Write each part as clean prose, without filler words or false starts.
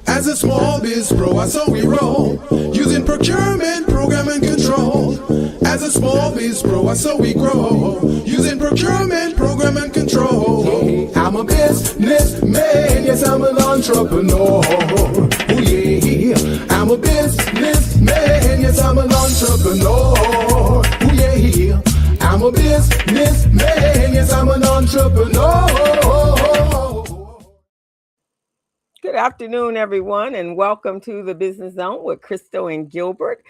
As a small biz pro, I saw we roll, using procurement, program and control. As a small biz pro, I saw we grow, using procurement, program and control. I'm a businessman, yes, I'm an entrepreneur. Oh yeah, I'm a businessman, yes, I'm an entrepreneur. Oh yeah, I'm a businessman, yes, I'm an entrepreneur. Good afternoon, everyone, and welcome to the Business Zone with Crystal and Gilbert.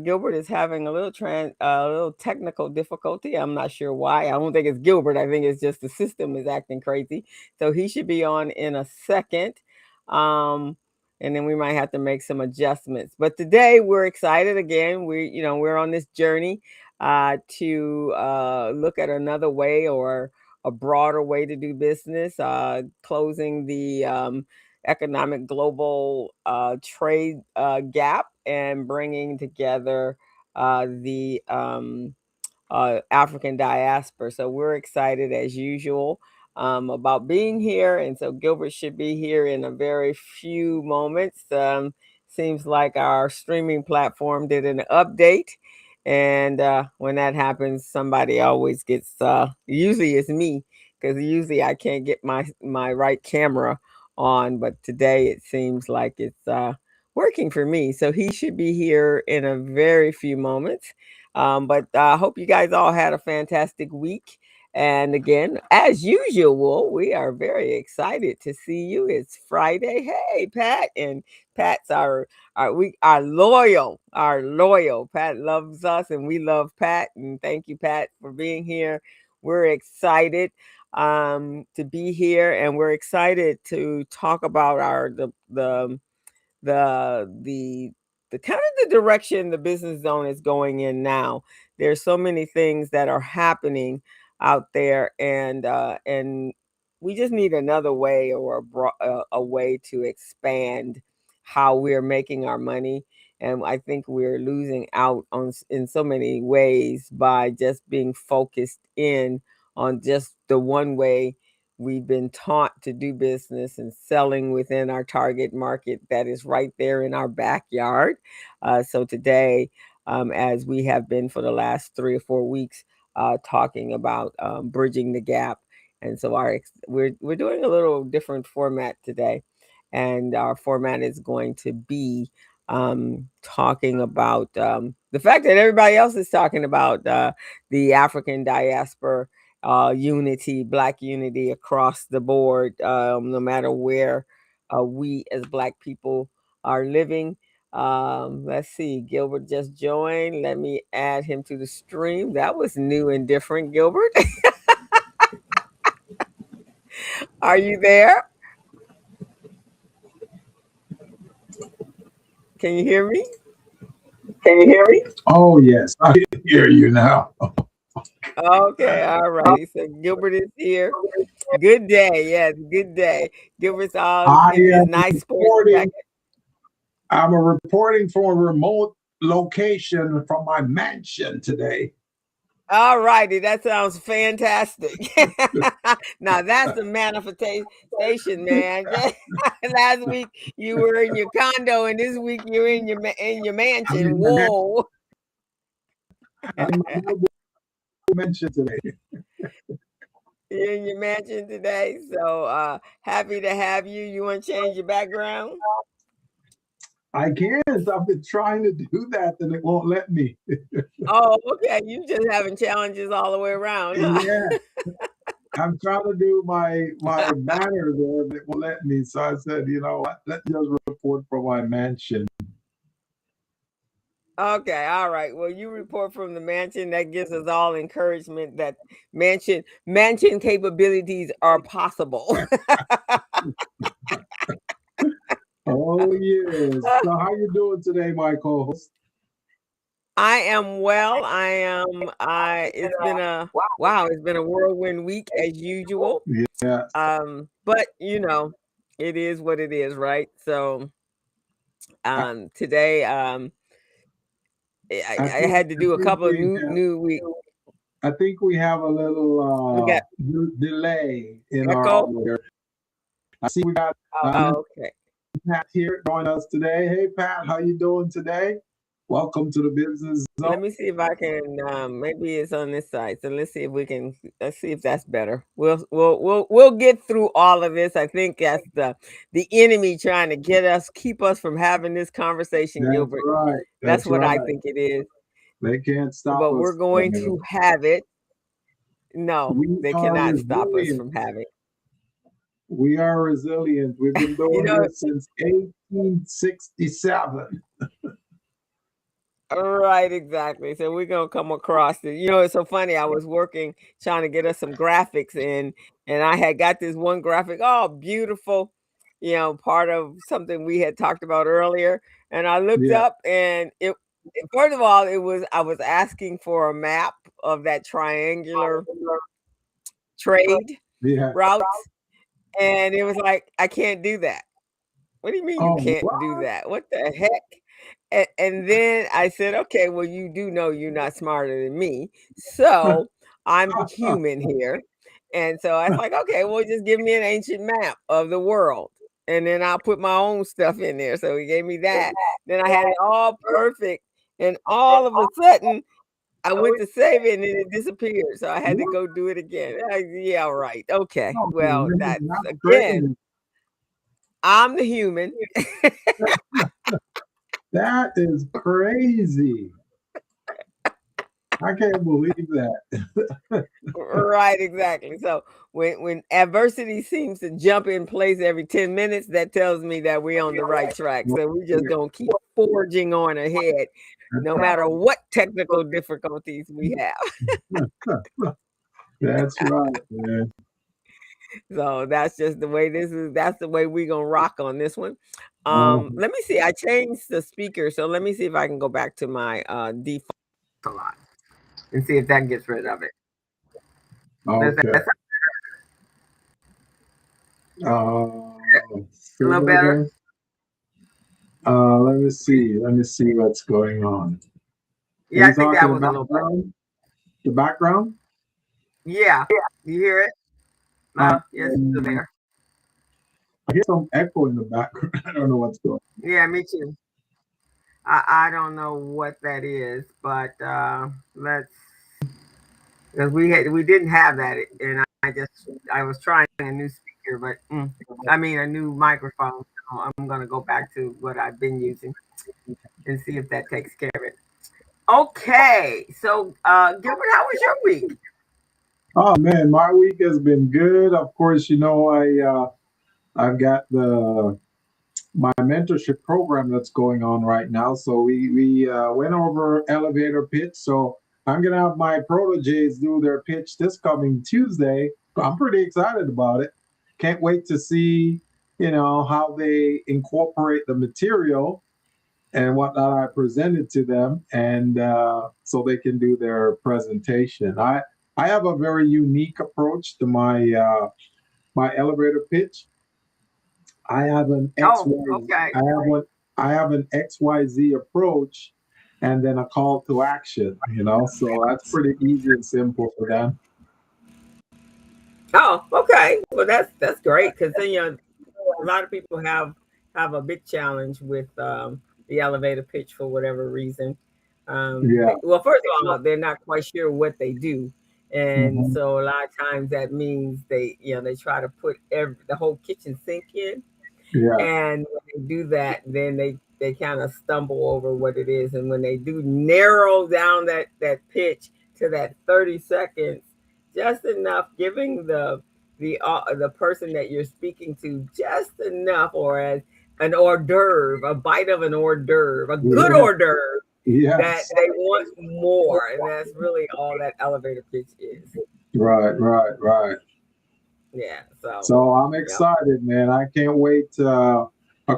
Gilbert is having a little technical difficulty. I'm not sure why. I don't think it's Gilbert. I think it's just the system is acting crazy. So he should be on in a second, and then we might have to make some adjustments. But today we're excited again. We're on this journey to look at another way or a broader way to do business, closing the economic global trade gap and bringing together the African diaspora. So we're excited as usual about being here. And so Gilbert should be here in a very few moments. Seems like our streaming platform did an update. And when that happens, somebody always gets, usually it's me, because usually I can't get my right camera on, but today it seems like it's working for me. So he should be here in a very few moments. But I hope you guys all had a fantastic week. And again, as usual, we are very excited to see you. It's Friday. Hey, Pat. And Pat's our loyal. Pat loves us and we love Pat. And thank you, Pat, for being here. We're excited to be here, and we're excited to talk about the kind of the direction the business zone is going in now. There's so many things that are happening out there, and we just need another way or a way to expand how we're making our money. And I think we're losing out in so many ways by just being focused in on just the one way we've been taught to do business and selling within our target market that is right there in our backyard. So today, as we have been for the last 3 or 4 weeks, talking about bridging the gap, and so we're doing a little different format today, and our format is going to be talking about the fact that everybody else is talking about the African diaspora unity, Black unity across the board, no matter where we as Black people are living. Let's see, Gilbert just joined. Let me add him to the stream. That was new and different, Gilbert. Are you there? Can you hear me? Can you hear me? Oh, yes, I can hear you now. Okay, all righty. So Gilbert is here. Good day. Yes, good day. Gilbert's on in his nice sports jacket. I'm reporting from a remote location from my mansion today. All righty, that sounds fantastic. Now that's the manifestation, man. Last week you were in your condo, and this week you're in your mansion. Whoa! I'm in my mansion today. You're in your mansion today, so happy to have you. You want to change your background? I can't. I've been trying to do that, and it won't let me. Oh, okay. You just having challenges all the way around, huh? Yeah. I'm trying to do my banner there, and it won't let me. So I said, you know what? Let's just report from my mansion. Okay, all right. Well, you report from the mansion. That gives us all encouragement that mansion capabilities are possible. Oh yes. So how you doing today, my co-host? I am well. It's been a whirlwind week as usual. Yeah. But it is what it is, right? So today I had to do a couple of new weeks. I think we have a little We got delay in our echo. audio. I see we got Okay. Pat here joining us today. Hey, Pat, how you doing today? Welcome to the Business Zone. Let me see if I can. Maybe it's on this side. So let's see if we can. Let's see if that's better. We'll get through all of this. I think that's the enemy trying to keep us from having this conversation, That's Gilbert. right. That's That's what I right. think it is. They can't stop But us. we're going to have it. No, We they are cannot stop us resilient. from having. We are resilient. We've been doing this since 1867. Right, exactly. So we're gonna come across it. It's so funny. I was working trying to get us some graphics in, and I had got this one graphic, oh, beautiful, part of something we had talked about earlier. And I looked Yeah. up, and first of all, I was asking for a map of that triangular trade Yeah. routes, and it was like, I can't do that. What do you mean you Oh, can't do that? What the heck? And then I said, okay, well, you do know you're not smarter than me. So I'm the human here. And so I was like, okay, well, just give me an ancient map of the world. And then I'll put my own stuff in there. So he gave me that. Then I had it all perfect. And all of a sudden, I went to save it and then it disappeared. So I had to go do it again. Yeah, right. Okay. oh, Well, man, that's that's again, crazy. I'm the human. That is crazy. I can't believe that. Right, exactly. So when adversity seems to jump in place every 10 minutes, that tells me that we're on the right track. So we just gonna keep forging on ahead, no matter what technical difficulties we have. That's right, man. So that's just the way that's the way we're gonna rock on this one. Oh, Let me see. I changed the speaker, so let me see if I can go back to my default a lot and see if that gets rid of it. okay. A little better. Let me see. Let me see what's going on. Yeah, I think that was a little better. The background? Yeah. You hear it? Yes, it's there. I hear some echo in the background. I don't know what's going on. Yeah, me too. I don't know what that is, but let's because we didn't have that, and I was trying a new speaker, but I mean a new microphone. So I'm gonna go back to what I've been using and see if that takes care of it. Okay, so Gilbert, how was your week? Oh man, my week has been good. Of course, I've got my mentorship program that's going on right now. So we went over elevator pitch. So I'm gonna have my proteges do their pitch this coming Tuesday. I'm pretty excited about it. Can't wait to see how they incorporate the material and whatnot I presented to them, and so they can do their presentation. I have a very unique approach to my elevator pitch. I have an Okay. I have an XYZ approach and then a call to action, so that's pretty easy and simple for them. Oh, okay. Well, that's great because then a lot of people have a big challenge with the elevator pitch for whatever reason. Yeah. Well, first of all, they're not quite sure what they do, and Mhm. so a lot of times that means they try to put the whole kitchen sink in, Yeah. and when they do that, then they kind of stumble over what it is, and when they do narrow down that pitch to that 30 seconds, just enough, giving the person that you're speaking to just enough, or as an hors d'oeuvre, a bite of an hors d'oeuvre, a good Yeah. hors d'oeuvre, that Yes. they want more, and that's really all that elevator pitch is. Right. Right. Right. Yeah. So I'm yeah. excited, man. I can't wait. A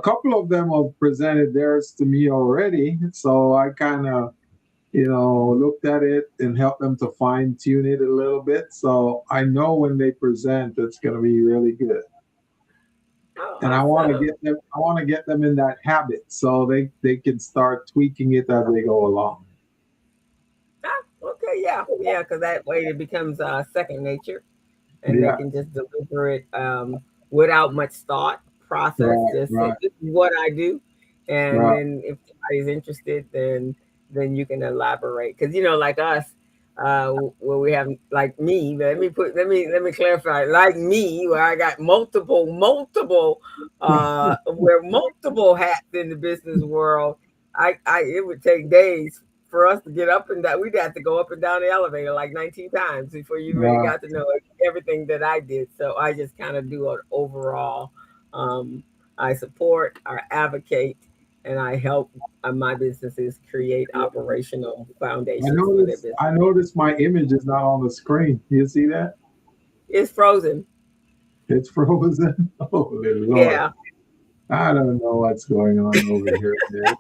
couple of them have presented theirs to me already, so I kind of looked at it and helped them to fine tune it a little bit. So I know when they present, it's going to be really good. Oh, And I want to awesome. get them. I want to get them in that habit so they can start tweaking it as they go along. Okay, yeah, because that way it becomes second nature, and they Yeah. can just deliver it without much thought process. Right, Just say, right, this is what I do, and right. then if somebody's interested, then you can elaborate. Because like us, where we have like me. Let me clarify. Like me, where I got multiple wear multiple hats in the business world. I it would take days for us to get up and down. We'd have to go up and down the elevator like 19 times before you really Right. got to know everything that I did. So I just kind of do an overall. Um, I support, I advocate, and I help my businesses create operational foundations for their business. I noticed my image is not on the screen. You see that? It's frozen. It's frozen. Holy Lord. Yeah. I don't know what's going on over here, man.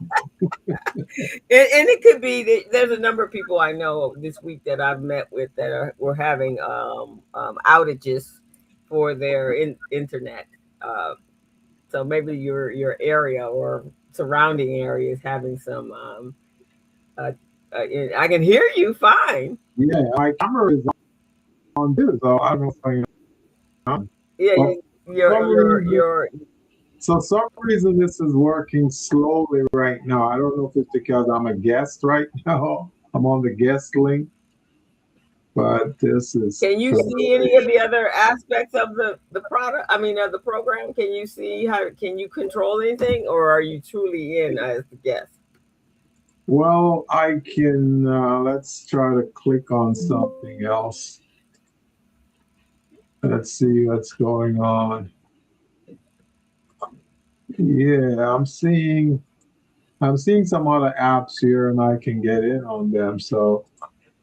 And it could be that there's a number of people I know this week that I've met with that were having outages for their internet. Uh, so maybe your area or surrounding area is having some. Uh, I can hear you fine. Yeah, my camera is on too, so I don't know what's going on. Yeah, But for some reason, your some reason this is working slowly right now. I don't know if it's because I'm a guest right now. I'm on the guest link, but this is Can you see any of the other aspects of the product? I mean, of the program? Can you see how? Can you control anything, or are you truly in as the guest? well, I can let's try to click on something else. Let's see what's going on. Yeah, I'm seeing some other apps here and I can get in on them. So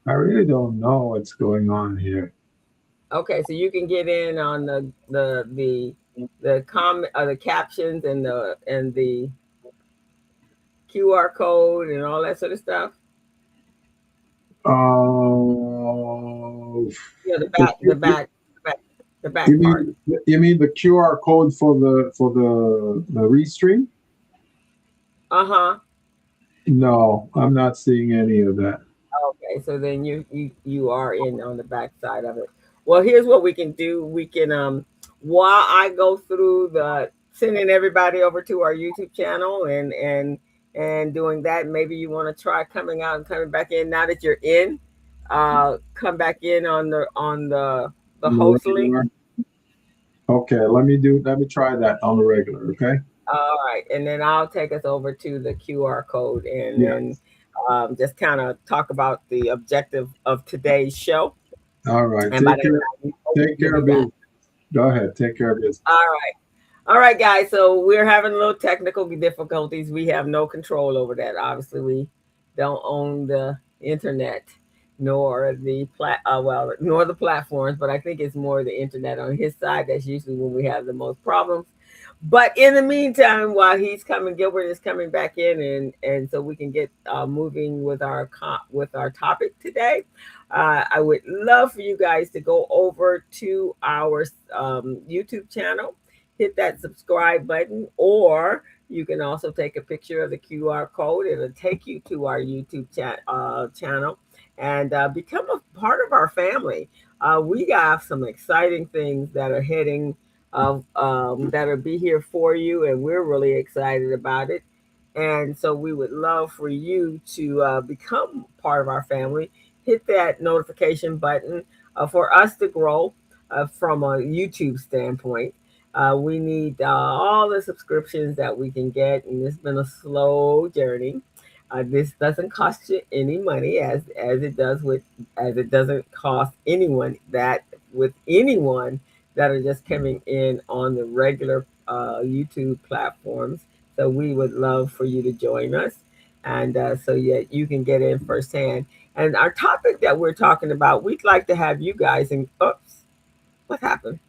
I really don't know what's going on here. Okay, so you can get in on the captions and the QR code and all that sort of stuff. Oh, Yeah, the, the back part. you mean the QR code for the restream? Uh-huh. No, I'm not seeing any of that. Okay, so then you are in on the back side of it. Well, here's what we can do. We can while I go through the sending everybody over to our YouTube channel and doing that, maybe you want to try coming out and coming back in now that you're in. Come back in on the On the host link. regular. Okay, let me try that on the regular, okay? All right, and then I'll take us over to the QR code and Yeah. then just kind of talk about the objective of today's show. All right. And by the time Take you'll care be of back. business. Go ahead. Take care of business. All right. All right, guys. So we're having a little technical difficulties. We have no control over that. Obviously, we don't own the internet nor nor the platforms, but I think it's more the internet on his side. That's usually when we have the most problems. But in the meantime, while he's coming, Gilbert is coming back in, and so we can get moving with with our topic today. I would love for you guys to go over to our YouTube channel, hit that subscribe button, or you can also take a picture of the QR code. It'll take you to our YouTube channel and become a part of our family. We got some exciting things that are heading that'll be here for you, and we're really excited about it. And so we would love for you to become part of our family. Hit that notification button for us to grow from a YouTube standpoint. We need all the subscriptions that we can get, and it's been a slow journey. This doesn't cost you any money, as it does with as it doesn't cost anyone that with anyone that are just coming in on the regular YouTube platforms. So we would love for you to join us, and so yeah, you can get in firsthand. And our topic that we're talking about, we'd like to have you guys. And oops, what happened?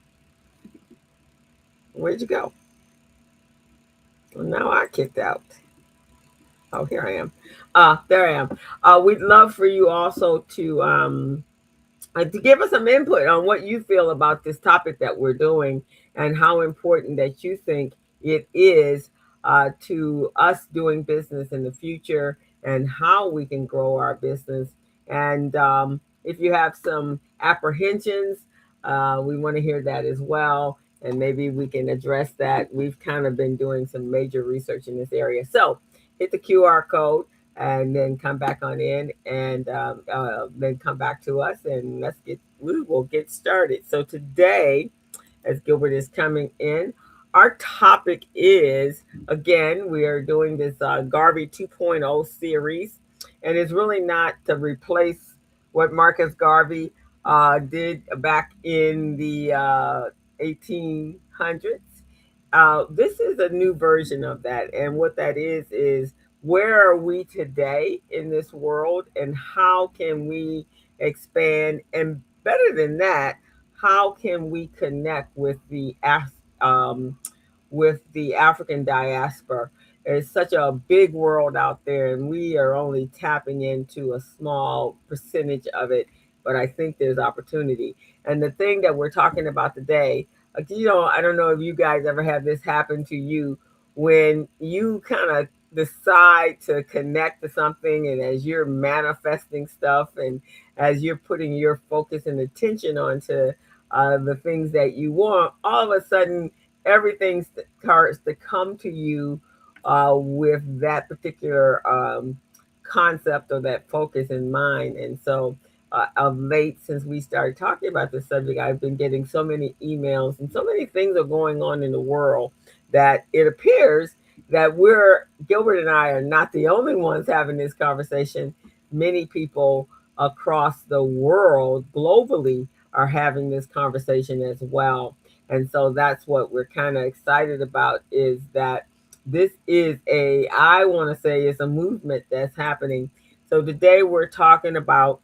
Where'd you go? Well, now I kicked out. Oh, here I am. There I am. We'd love for you also to give us some input on what you feel about this topic that we're doing and how important that you think it is to us doing business in the future and how we can grow our business. And if you have some apprehensions, we want to hear that as well. and maybe we can address that. We've kind of been doing some major research in this area. So hit the QR code and then come back on in, and then come back to us, and we will get started. So today, as Gilbert is coming in, our topic is, again, we are doing this Garvey 2.0 series, and it's really not to replace what Marcus Garvey did back in the 1800s. This is a new version of that, and what that is where are we today in this world, and how can we expand, and better than that, how can we connect um, with the African diaspora? It's such a big world out there, and we are only tapping into a small percentage of it. But I think there's opportunity. And the thing that we're talking about today, I don't know if you guys ever have this happen to you when you kind of decide to connect to something, and as you're manifesting stuff, and as you're putting your focus and attention onto the things that you want, all of a sudden everything starts to come to you with that particular concept or that focus in mind. And so, of late, since we started talking about this subject, I've been getting so many emails, and so many things are going on in the world that it appears that Gilbert and I are not the only ones having this conversation. Many people across the world globally are having this conversation as well. And so that's what we're kind of excited about, is that this is I want to say it's a movement that's happening. So today we're talking about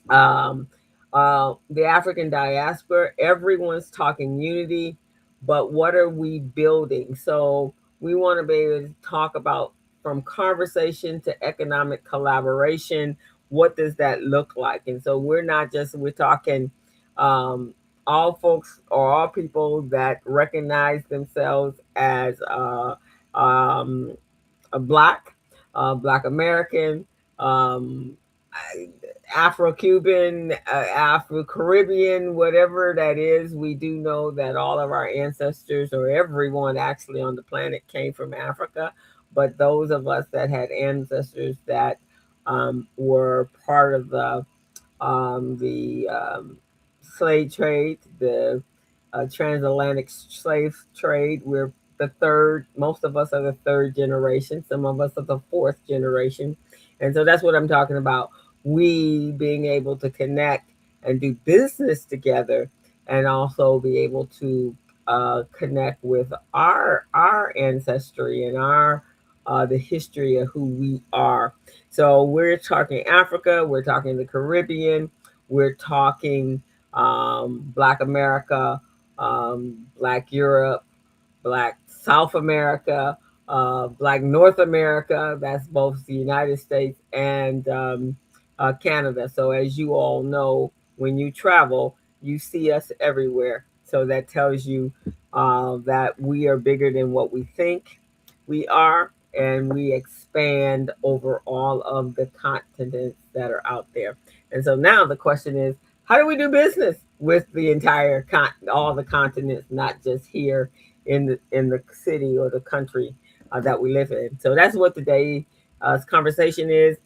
um, the African diaspora. Everyone's talking unity, but what are we building? So we want to be able to talk about, from conversation to economic collaboration. What does that look like? And so we're talking all folks or all people that recognize themselves as um, a Black American, um, Afro-Cuban, Afro-Caribbean, whatever that is. We do know that all of our ancestors, or everyone actually on the planet, came from Africa. But those of us that had ancestors that were part of the slave trade, the transatlantic slave trade. We're the third, most of us are the third generation, some of us are the fourth generation. And so that's what I'm talking about. We being able to connect and do business together, and also be able to connect with our ancestry and our the history of who we are. So we're talking Africa, we're talking the Caribbean, we're talking Black America, Black Europe, Black South America, Black North America. That's both the United States and Canada. So, as you all know, when you travel, you see us everywhere. So, that tells you that we are bigger than what we think we are, and we expand over all of the continents that are out there. And so, now the question is, how do we do business with the entire all the continents, not just here in the city or the country that we live in? So that's what today's conversation is.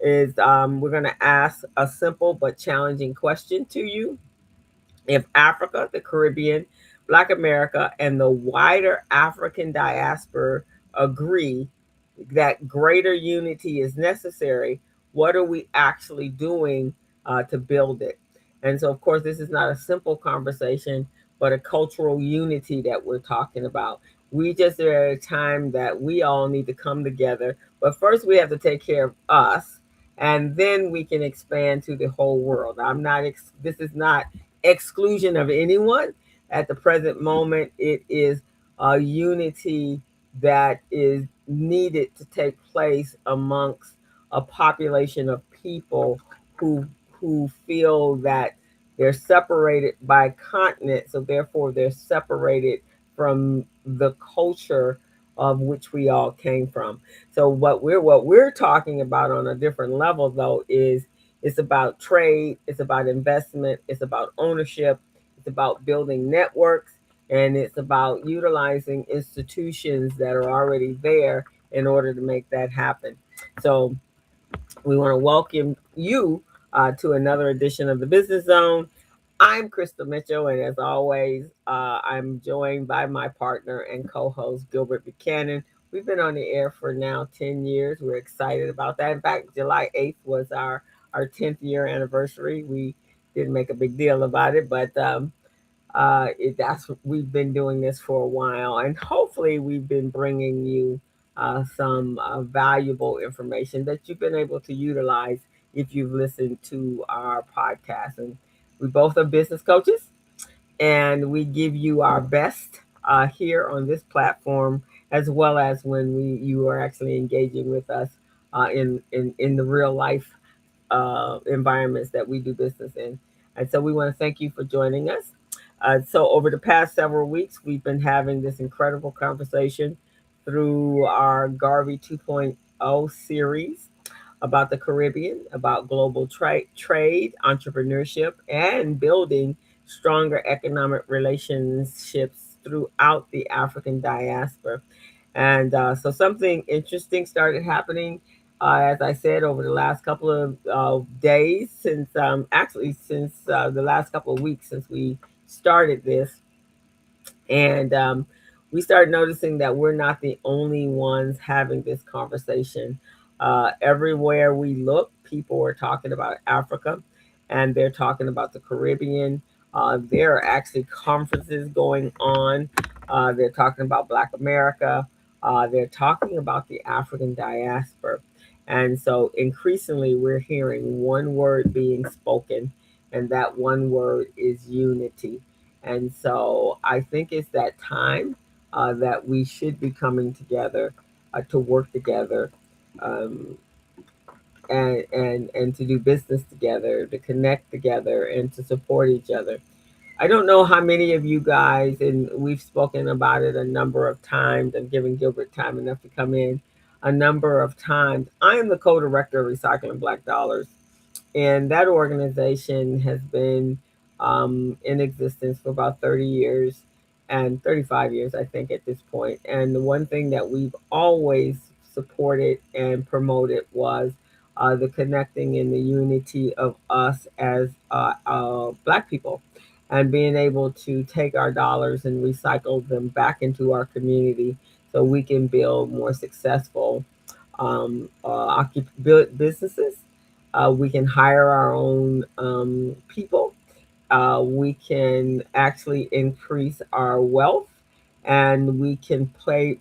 We're going to ask a simple but challenging question to you. If Africa, the Caribbean, Black America, and the wider African diaspora agree that greater unity is necessary, what are we actually doing to build it? And so, of course, this is not a simple conversation, but a cultural unity that we're talking about. We just are at a time that we all need to come together. But first, we have to take care of us, and then we can expand to the whole world. This is not exclusion of anyone. At the present moment, it is a unity that is needed to take place amongst a population of people who feel that they're separated by continent, so therefore they're separated from the culture of which we all came from. So what we're talking about on a different level, though, is it's about trade, it's about investment, it's about ownership, it's about building networks, And it's about utilizing institutions that are already there in order to make that happen. So we want to welcome you to another edition of the Business Zone. I'm Crystal Mitchell, and as always, I'm joined by my partner and co-host Gilbert Buchanan. We've been on the air for now 10 years. We're excited about that. In fact, July 8th was our 10th year anniversary. We didn't make a big deal about it, but that's we've been doing this for a while, and hopefully we've been bringing you some valuable information that you've been able to utilize if you've listened to our podcast. And we both are business coaches, and we give you our best here on this platform, as well as when you are actually engaging with us in the real life environments that we do business in. And so we want to thank you for joining us. So over the past several weeks, we've been having this incredible conversation through our Garvey 2.0 series about the Caribbean, about global trade, entrepreneurship, and building stronger economic relationships throughout the African diaspora. And so something interesting started happening, as I said, over the last couple of days, since since the last couple of weeks since we started this. And we started noticing that we're not the only ones having this conversation. Everywhere we look, people are talking about Africa, and they're talking about the Caribbean. There are actually conferences going on. They're talking about Black America. They're talking about the African diaspora. And so increasingly, we're hearing one word being spoken, and that one word is unity. And so I think it's that time that we should be coming together to work together, um, and to do business together, to connect together, and to support each other. I don't know how many of you guys, and we've spoken about it a number of times. I'm giving Gilbert time enough to come in a number of times. I am the co-director of Recycling Black Dollars, and that organization has been in existence for about 30 years and 35 years, I think, at this point. And the one thing that we've always supported and promoted was the connecting and the unity of us as Black people, and being able to take our dollars and recycle them back into our community so we can build more successful businesses. We can hire our own people. We can actually increase our wealth, and we can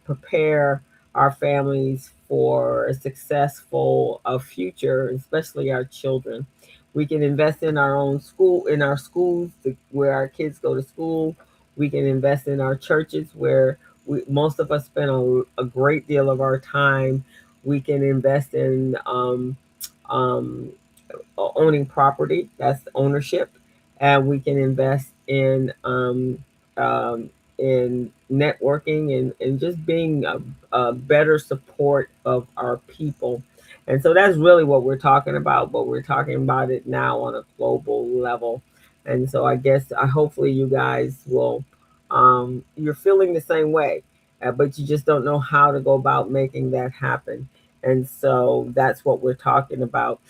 prepare our families for a successful future, especially our children. We can invest in our own school, in our schools where our kids go to school. We can invest in our churches where most of us spend a great deal of our time. We can invest in um, owning property, that's ownership, and we can invest in networking and just being a better support of our people. And so that's really what we're talking about, but we're talking about it now on a global level. And so I guess hopefully you guys will, you're feeling the same way, but you just don't know how to go about making that happen. And so that's what we're talking about.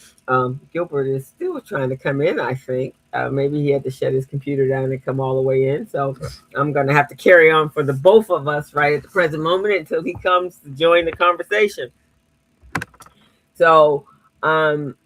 Gilbert is still trying to come in, I think. Maybe he had to shut his computer down and come all the way in. So I'm going to have to carry on for the both of us right at the present moment until he comes to join the conversation. So um,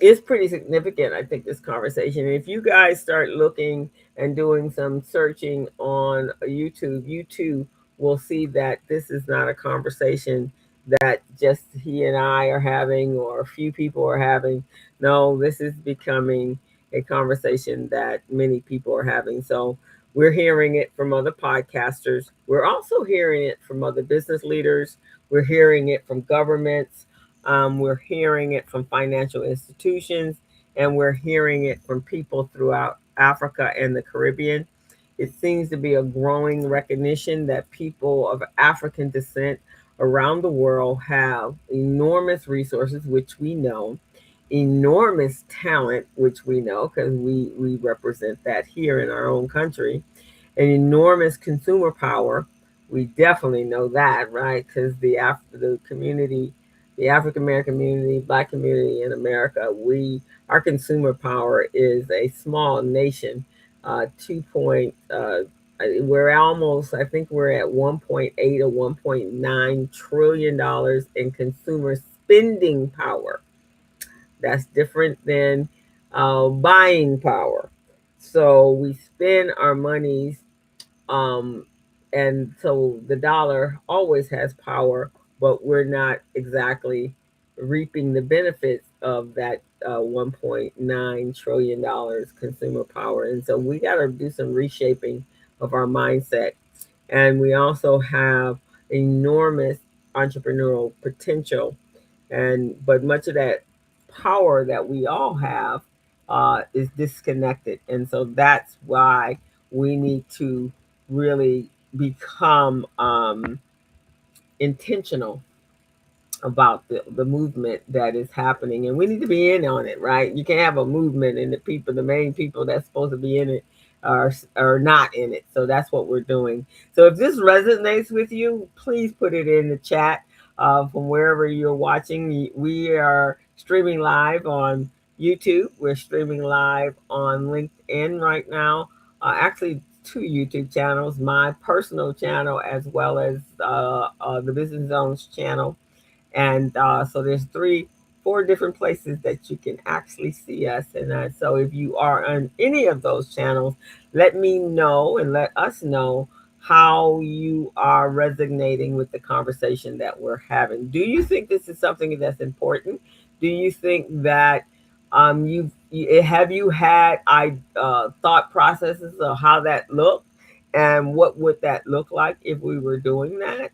it's pretty significant, I think, this conversation. And if you guys start looking and doing some searching on YouTube, you too will see that this is not a conversation that just he and I are having or a few people are having. No, this is becoming a conversation that many people are having. So we're hearing it from other podcasters. We're also hearing it from other business leaders. We're hearing it from governments. We're hearing it from financial institutions, and we're hearing it from people throughout Africa and the Caribbean. It seems to be a growing recognition that people of African descent around the world have enormous resources, which we know, enormous talent, which we know because we represent that here in our own country, an enormous consumer power. We definitely know that, right? Because the community, the African American community, Black community in America, our consumer power is a small nation. 2 point, we're almost, I think we're at 1.8 or 1.9 trillion dollars in consumer spending power. That's different than buying power. So we spend our monies, um, and so the dollar always has power, but we're not exactly reaping the benefits of that $1.9 trillion consumer power. And so we got to do some reshaping of our mindset. And we also have enormous entrepreneurial potential, and but much of that power that we all have is disconnected, and so that's why we need to really become intentional about the movement that is happening, and we need to be in on it, right? You can't have a movement and the main people that's supposed to be in it are not in it. So that's what we're doing. So if this resonates with you, please put it in the chat from wherever you're watching. We are streaming live on YouTube. We're streaming live on LinkedIn right now. Actually, two YouTube channels, my personal channel as well as the Business Zone's channel. And so there's four different places that you can actually see us. And so if you are on any of those channels, let me know and let us know how you are resonating with the conversation that we're having. Do you think this is something that's important? Do you think that have you had thought processes of how that looked and what would that look like if we were doing that?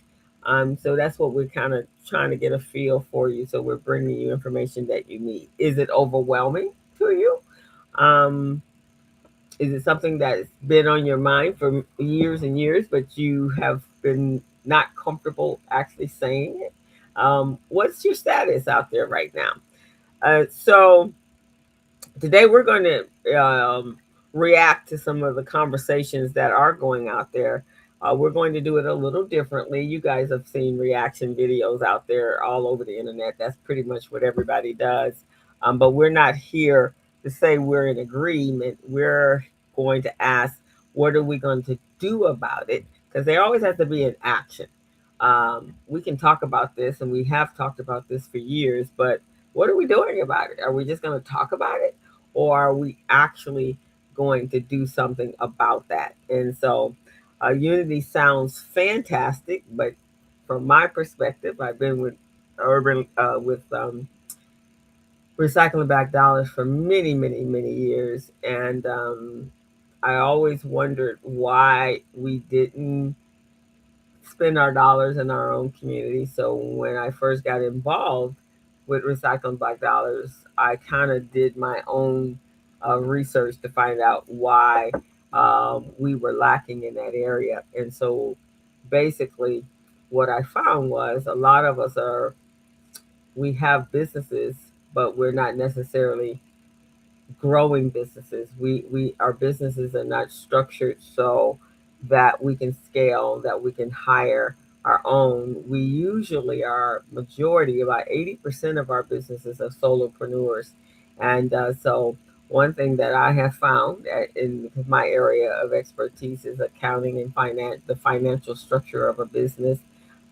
So that's what we're kind of trying to get a feel for you. So we're bringing you information that you need. Is it overwhelming to you? Um, is it something that's been on your mind for years and years, but you have been not comfortable actually saying it? What's your status out there right now? So today we're going to react to some of the conversations that are going out there. We're going to do it a little differently. You guys have seen reaction videos out there all over the internet. That's pretty much what everybody does. But we're not here to say we're in agreement. We're going to ask, what are we going to do about it? Because there always has to be an action. We can talk about this, and we have talked about this for years, but what are we doing about it? Are we just going to talk about it? Or are we actually going to do something about that? And so, Unity sounds fantastic, but from my perspective, I've been with urban with recycling back dollars for many, many, many years, and I always wondered why we didn't spend our dollars in our own community. So when I first got involved with Recycling Black Dollars, I kind of did my own research to find out why we were lacking in that area. And so basically, what I found was a lot of us we have businesses, but we're not necessarily growing businesses. Our businesses are not structured so that we can scale, that we can hire our own. We usually are majority, about 80% of our businesses are solopreneurs. And so one thing that I have found in my area of expertise is accounting and the financial structure of a business.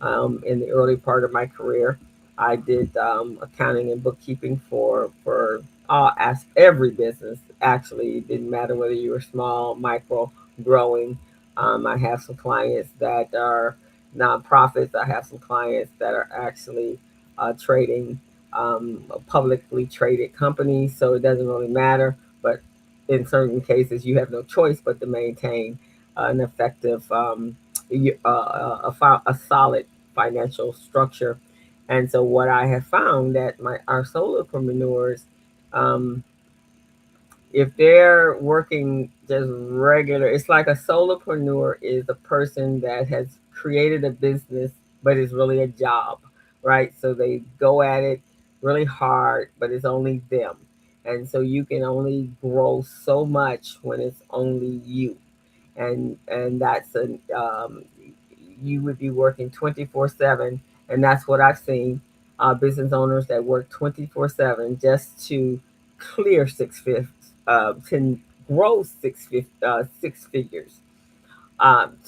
In the early part of my career, I did accounting and bookkeeping for as every business. Actually, it didn't matter whether you were small, micro, growing. I have some clients that are nonprofits. I have some clients that are actually trading publicly traded companies. So it doesn't really matter. But in certain cases, you have no choice but to maintain an effective, a solid financial structure. And so what I have found that our solopreneurs, um, if they're working just regular, it's like a solopreneur is a person that has created a business, but it's really a job, right? So they go at it really hard, but it's only them. And so you can only grow so much when it's only you. and that's you would be working 24/7, and that's what I've seen. Business owners that work 24/7 just to clear to grow six figures.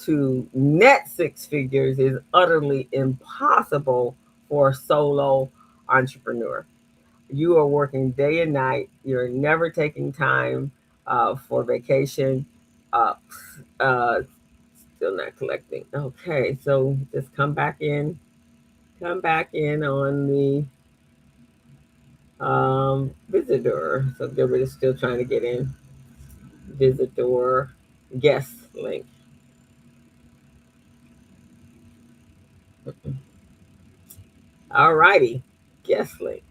To net six figures is utterly impossible for a solo entrepreneur. You are working day and night. You're never taking time for vacation. Uh, uh, Still not collecting. Okay, so just come back in. Come back in on the visitor. So Gilbert is still trying to get in. Visitor guest link. All righty, guest link.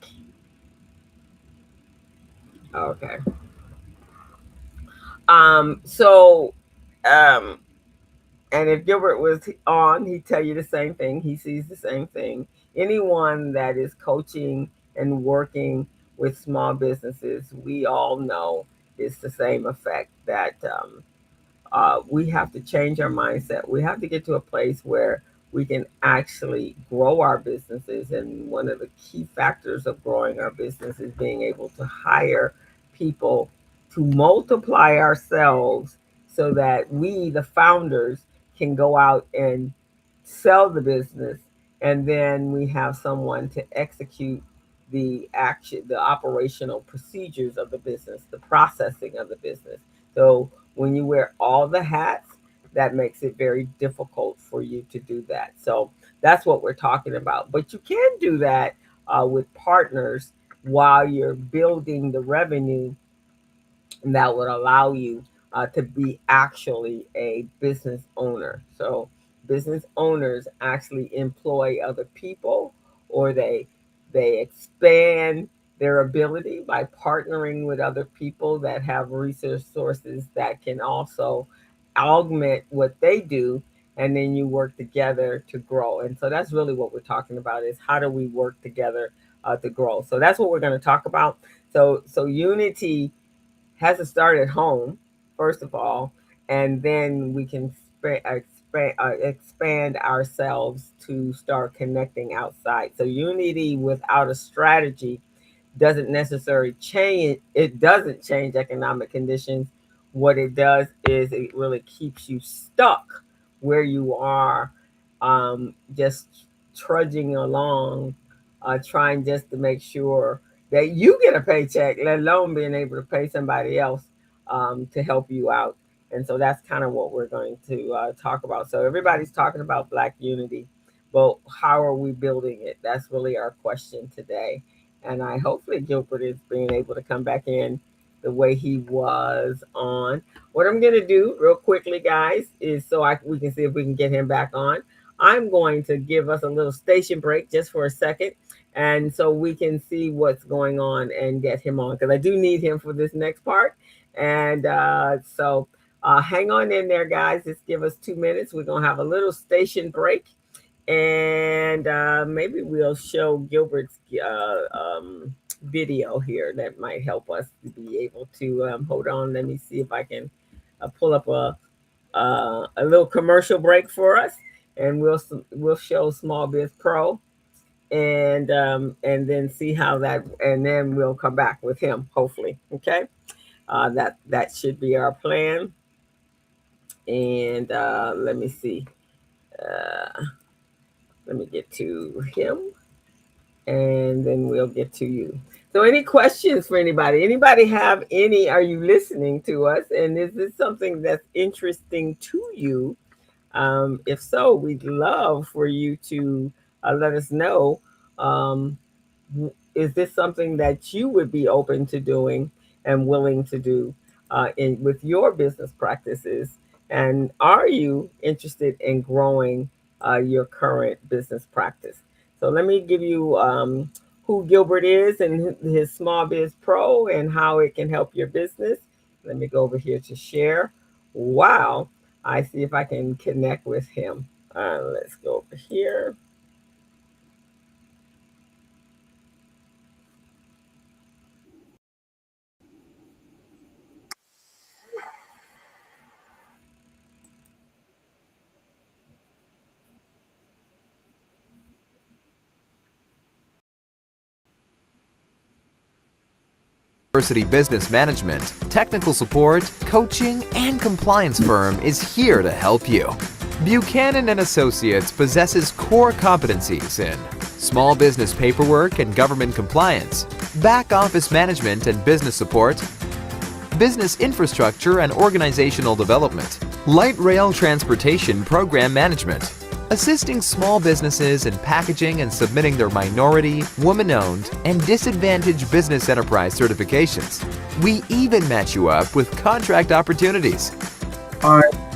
Okay. So, um, and if Gilbert was on, he'd tell you the same thing. He sees the same thing. Anyone that is coaching and working with small businesses, we all know it's the same effect that we have to change our mindset. We have to get to a place where we can actually grow our businesses. And one of the key factors of growing our business is being able to hire people to multiply ourselves so that we, the founders, can go out and sell the business. And then we have someone to execute the action, the operational procedures of the business, the processing of the business. So when you wear all the hats, that makes it very difficult for you to do that. So that's what we're talking about. But you can do that with partners while you're building the revenue that would allow you to be actually a business owner. So business owners actually employ other people, or they expand their ability by partnering with other people that have resources that can also augment what they do, and then you work together to grow. And so that's really what we're talking about, is how do we work together to grow. So that's what we're going to talk about. So unity has to start at home, first of all, and then we can expand ourselves to start connecting outside. So unity without a strategy doesn't necessarily change. It doesn't change economic conditions. What it does is it really keeps you stuck where you are, just trudging along, trying just to make sure that you get a paycheck, let alone being able to pay somebody else to help you out. And so that's kind of what we're going to talk about. So everybody's talking about Black unity, but how are we building it? That's really our question today. And I hopefully Gilbert is being able to come back in the way he was on. What I'm going to do real quickly, guys, is we can see if we can get him back on. I'm going to give us a little station break just for a second, and so we can see what's going on and get him on, because I do need him for this next part. And hang on in there, guys. Just give us 2 minutes. We're going to have a little station break, and maybe we'll show Gilbert's video here that might help us to be able to hold on. Let me see if I can pull up a little commercial break for us, and we'll show Small Biz Pro, and then see how that, and then we'll come back with him hopefully. Okay, that should be our plan. And let me see. Uh, Let me get to him, and then we'll get to you. So, any questions for anybody? Anybody have any? Are you listening to us? And is this something that's interesting to you? If so, we'd love for you to let us know. Um, is this something that you would be open to doing and willing to do in with your business practices? And are you interested in growing your current business practice? So let me give you who Gilbert is and his Small Biz Pro and how it can help your business. Let me go over here to share. Wow. I see if I can connect with him. Let's go over here. University business management, technical support, coaching, and compliance firm is here to help you. Buchanan and Associates possesses core competencies in small business paperwork and government compliance, back office management and business support, business infrastructure and organizational development, light rail transportation program management, assisting small businesses in packaging and submitting their minority, woman-owned, and disadvantaged business enterprise certifications. We even match you up with contract opportunities.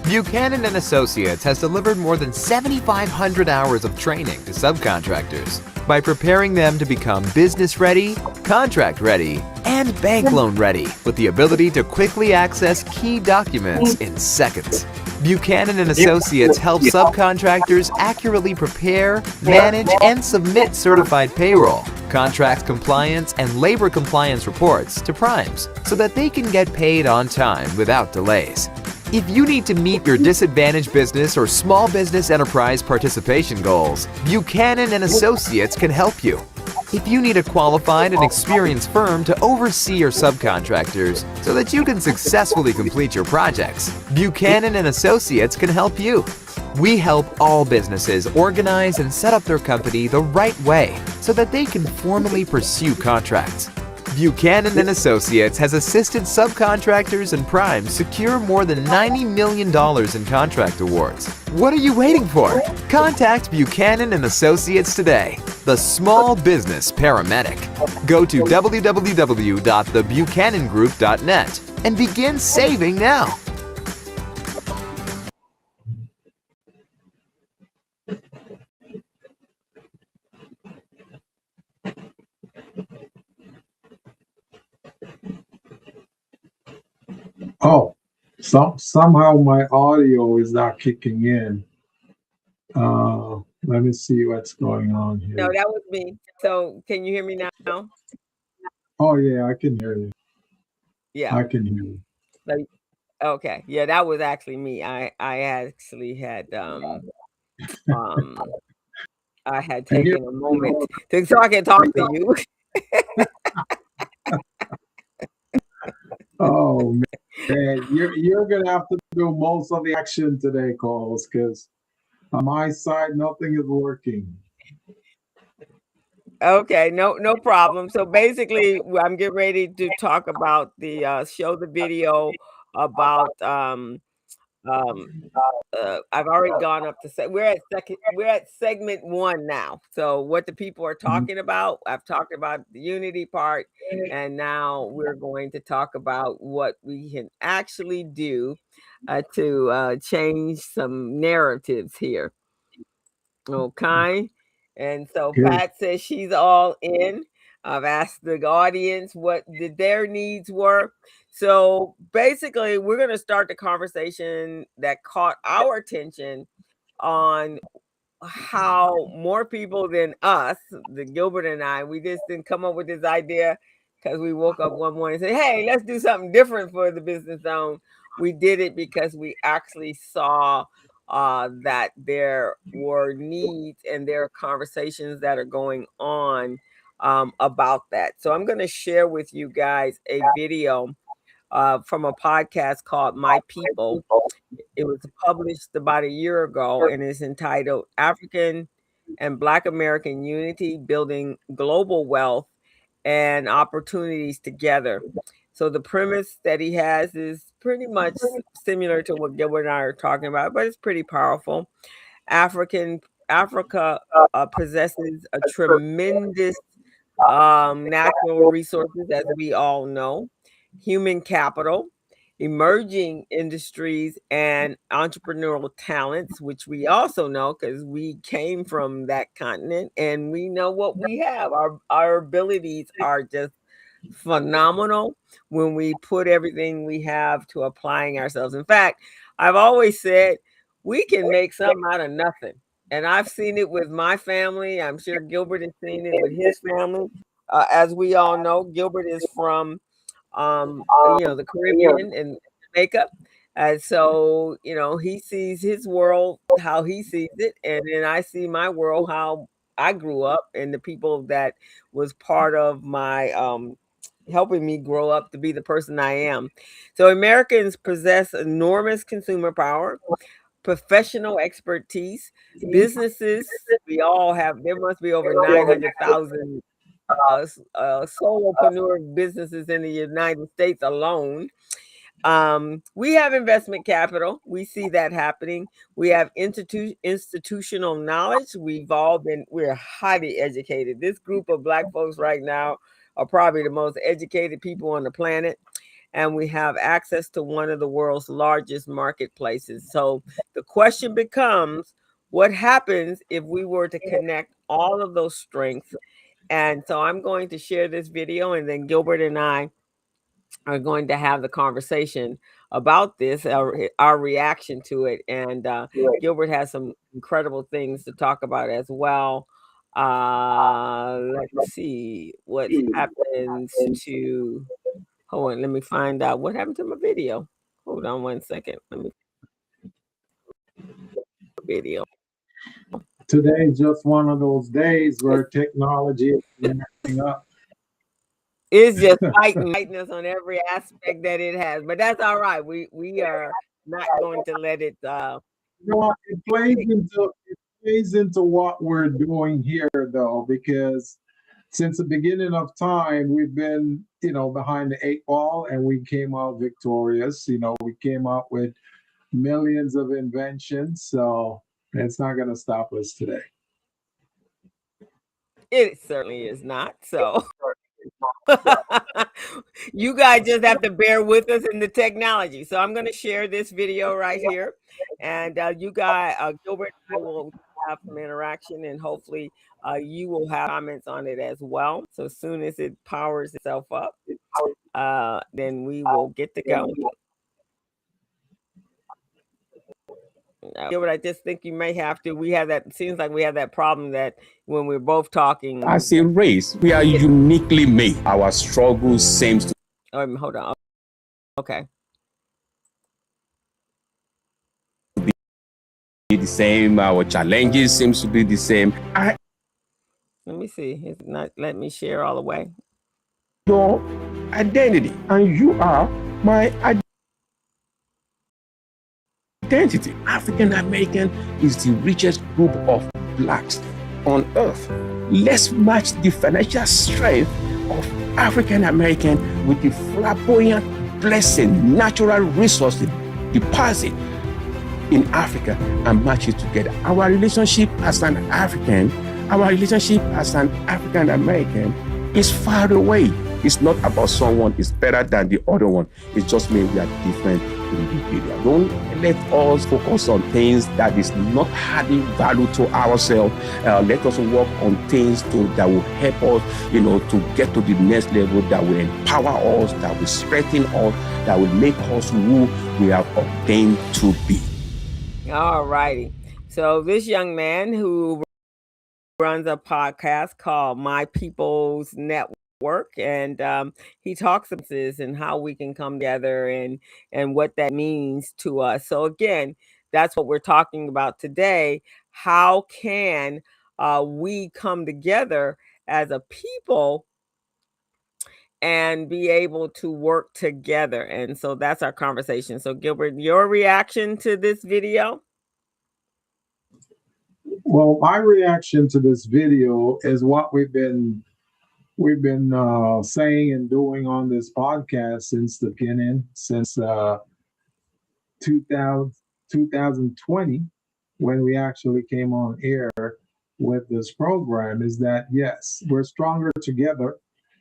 Buchanan and Associates has delivered more than 7,500 hours of training to subcontractors by preparing them to become business ready, contract ready, and bank loan ready with the ability to quickly access key documents in seconds. Buchanan and Associates help subcontractors accurately prepare, manage, and submit certified payroll, contract compliance, and labor compliance reports to primes so that they can get paid on time without delays. If you need to meet your disadvantaged business or small business enterprise participation goals, Buchanan and Associates can help you. If you need a qualified and experienced firm to oversee your subcontractors so that you can successfully complete your projects, Buchanan and Associates can help you. We help all businesses organize and set up their company the right way so that they can formally pursue contracts. Buchanan and Associates has assisted subcontractors and primes secure more than $90 million in contract awards. What are you waiting for? Contact Buchanan and Associates today, the small business paramedic. Go to www.thebuchanangroup.net and begin saving now. Oh, somehow my audio is not kicking in. Let me see what's going on here. No, that was me. So can you hear me now? Oh yeah, I can hear you. Yeah. I can hear you. Okay. Yeah, that was actually me. I actually had I had taken a moment so I can talk to you. Oh man, you're gonna have to do most of the action today, calls, because on my side nothing is working. Okay, no problem. So basically, I'm getting ready to talk about the show the video about I've already gone up to we're at segment 1 now. So what the people are talking about, I've talked about the unity part, and now we're going to talk about what we can actually do to change some narratives here. Okay. And so Good. Pat says she's all in. I've asked the audience what their needs were. So basically, we're going to start the conversation that caught our attention on how more people than us, the Gilbert and I, we just didn't come up with this idea because we woke up one morning and said, hey, let's do something different for the business zone. We did it because we actually saw that there were needs and there are conversations that are going on about that. So I'm going to share with you guys a video from a podcast called My People. It was published about a year ago and is entitled African and Black American Unity, Building Global Wealth and Opportunities Together. So the premise that he has is pretty much similar to what Gilbert and I are talking about, but it's pretty powerful. Africa possesses a tremendous natural resources, as we all know, human capital, emerging industries, and entrepreneurial talents, which we also know because we came from that continent and we know what we have. Our abilities are just phenomenal when we put everything we have to applying ourselves. In fact, I've always said we can make something out of nothing. And I've seen it with my family. I'm sure Gilbert has seen it with his family. As we all know, Gilbert is from the Caribbean and Jamaica. And so, he sees his world how he sees it. And then I see my world how I grew up and the people that was part of my helping me grow up to be the person I am. So Americans possess enormous consumer power, professional expertise, businesses. We all have. There must be over 900,000 solopreneur businesses in the United States alone. We have investment capital. We see that happening. We have institutional knowledge. We're highly educated. This group of Black folks right now are probably the most educated people on the planet. And we have access to one of the world's largest marketplaces. So the question becomes, what happens if we were to connect all of those strengths? And so I'm going to share this video, and then Gilbert and I are going to have the conversation about this, our reaction to it. And Gilbert has some incredible things to talk about as well. Let's see what happens to, hold on, let me find out what happened to my video. Hold on one second. Let me video. Today is just one of those days where technology is acting up. It's just fighting us on every aspect that it has, but that's all right. We are not going to let it. You know, it plays into what we're doing here, though, because since the beginning of time, we've been, behind the 8 ball, and we came out victorious. We came up with millions of inventions, so it's not going to stop us today. It certainly is not. So you guys just have to bear with us in the technology. So I'm going to share this video right here, and you guys, Gilbert and I will have some interaction, and hopefully you will have comments on it as well. So as soon as it powers itself up, then we will get to go. Gilbert, I just think you may have to. Seems like we have that problem that when we're both talking. As a race, we are uniquely made. Our struggle seems to. Hold on. Okay. Be the same. Our challenges seems to be the same. Let me see. It's not let me share all the way. Your identity, and you are my identity. African American is the richest group of blacks on earth. Let's match the financial strength of African American with the flamboyant blessing, natural resources deposit in Africa, and match it together. Our relationship as an African, our relationship as an African American is far away. It's not about someone is better than the other one. It's just means we are different individuals. Don't let us focus on things that is not adding value to ourselves. Let us work on things that will help us, to get to the next level, that will empower us, that will strengthen us, that will make us who we have obtained to be. All righty. So this young man who runs a podcast called My People's Network, and he talks about this and how we can come together and what that means to us. So again, that's what we're talking about today. How can we come together as a people and be able to work together? And so that's our conversation. So Gilbert, your reaction to this video? Well, my reaction to this video is what we've been saying and doing on this podcast since the beginning, since 2020, when we actually came on air with this program, is that yes, we're stronger together,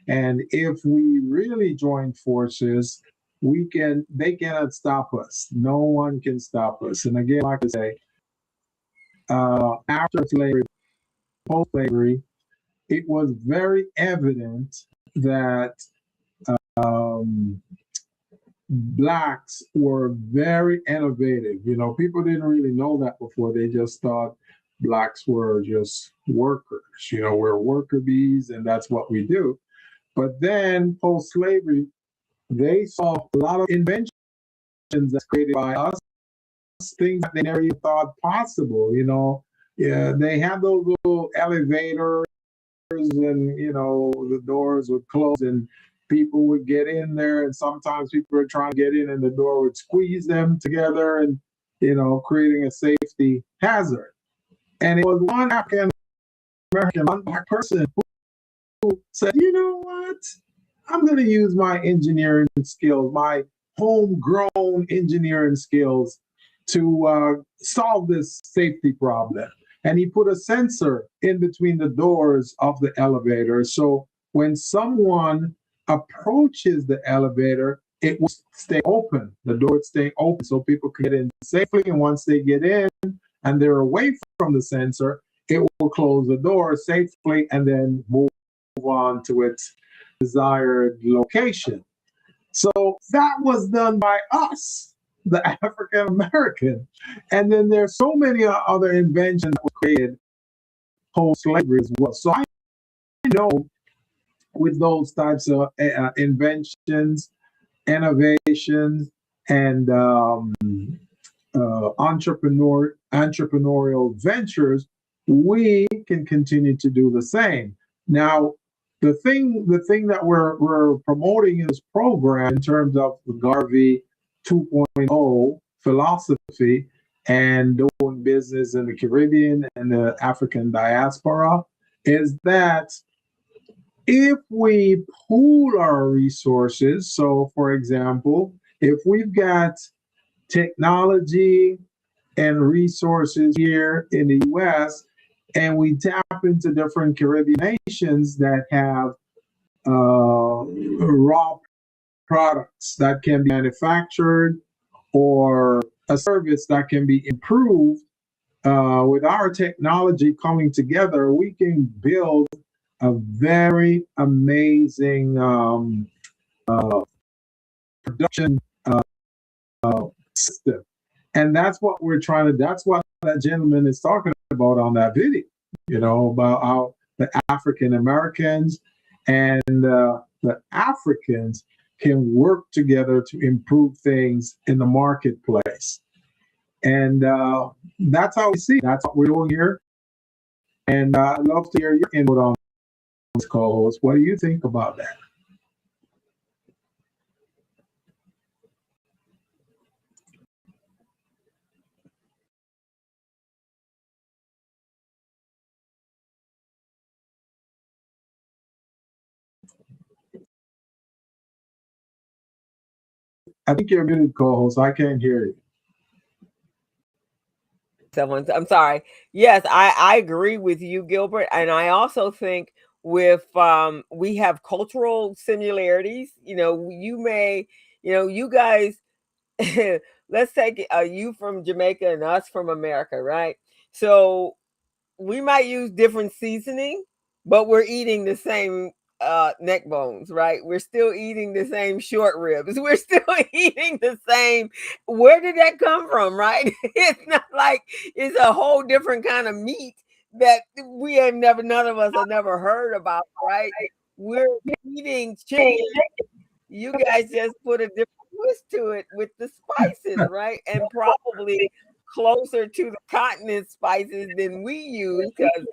and if we really join forces, they cannot stop us. No one can stop us. And again, like I say, after slavery, post slavery, it was very evident that blacks were very innovative. People didn't really know that before. They just thought blacks were just workers. We're worker bees, and that's what we do. But then post slavery, they saw a lot of inventions that's created by us, things that they never even thought possible. Yeah, they had those little elevators, and the doors would close, and people would get in there, and sometimes people were trying to get in, and the door would squeeze them together, and creating a safety hazard. And it was one African American, one black person who said, "You know what? I'm going to use my engineering skills, my homegrown engineering skills, to solve this safety problem." And he put a sensor in between the doors of the elevator. So when someone approaches the elevator, it will stay open. The door would stay open so people can get in safely. And once they get in and they're away from the sensor, it will close the door safely and then move on to its desired location. So that was done by us, the African American. And then there's so many other inventions that were created post slavery as well. So I know with those types of inventions, innovations, and entrepreneurial ventures, we can continue to do the same. Now, the thing that we're promoting in this program in terms of the Garvey 2.0 philosophy and doing business in the Caribbean and the African diaspora is that if we pool our resources, so for example, if we've got technology and resources here in the US, and we tap into different Caribbean nations that have raw products that can be manufactured or a service that can be improved, with our technology coming together, we can build a very amazing production system. And that's what that's what that gentleman is talking about on that video, about how the African Americans and the Africans can work together to improve things in the marketplace. And that's how we see it. That's what we're doing here. And I'd love to hear your input on this, co-host. What do you think about that? I think you're muted, co-host. I can't hear you. I'm sorry. Yes, I agree with you, Gilbert. And I also think with we have cultural similarities. You guys, let's take you from Jamaica and us from America, right? So we might use different seasoning, but we're eating the same neck bones, right? We're still eating the same short ribs. We're still eating the same. Where did that come from, right? It's not like it's a whole different kind of meat that none of us have never heard about, right? We're eating chicken. You guys just put a different twist to it with the spices, right? And probably closer to the continent spices than we use, because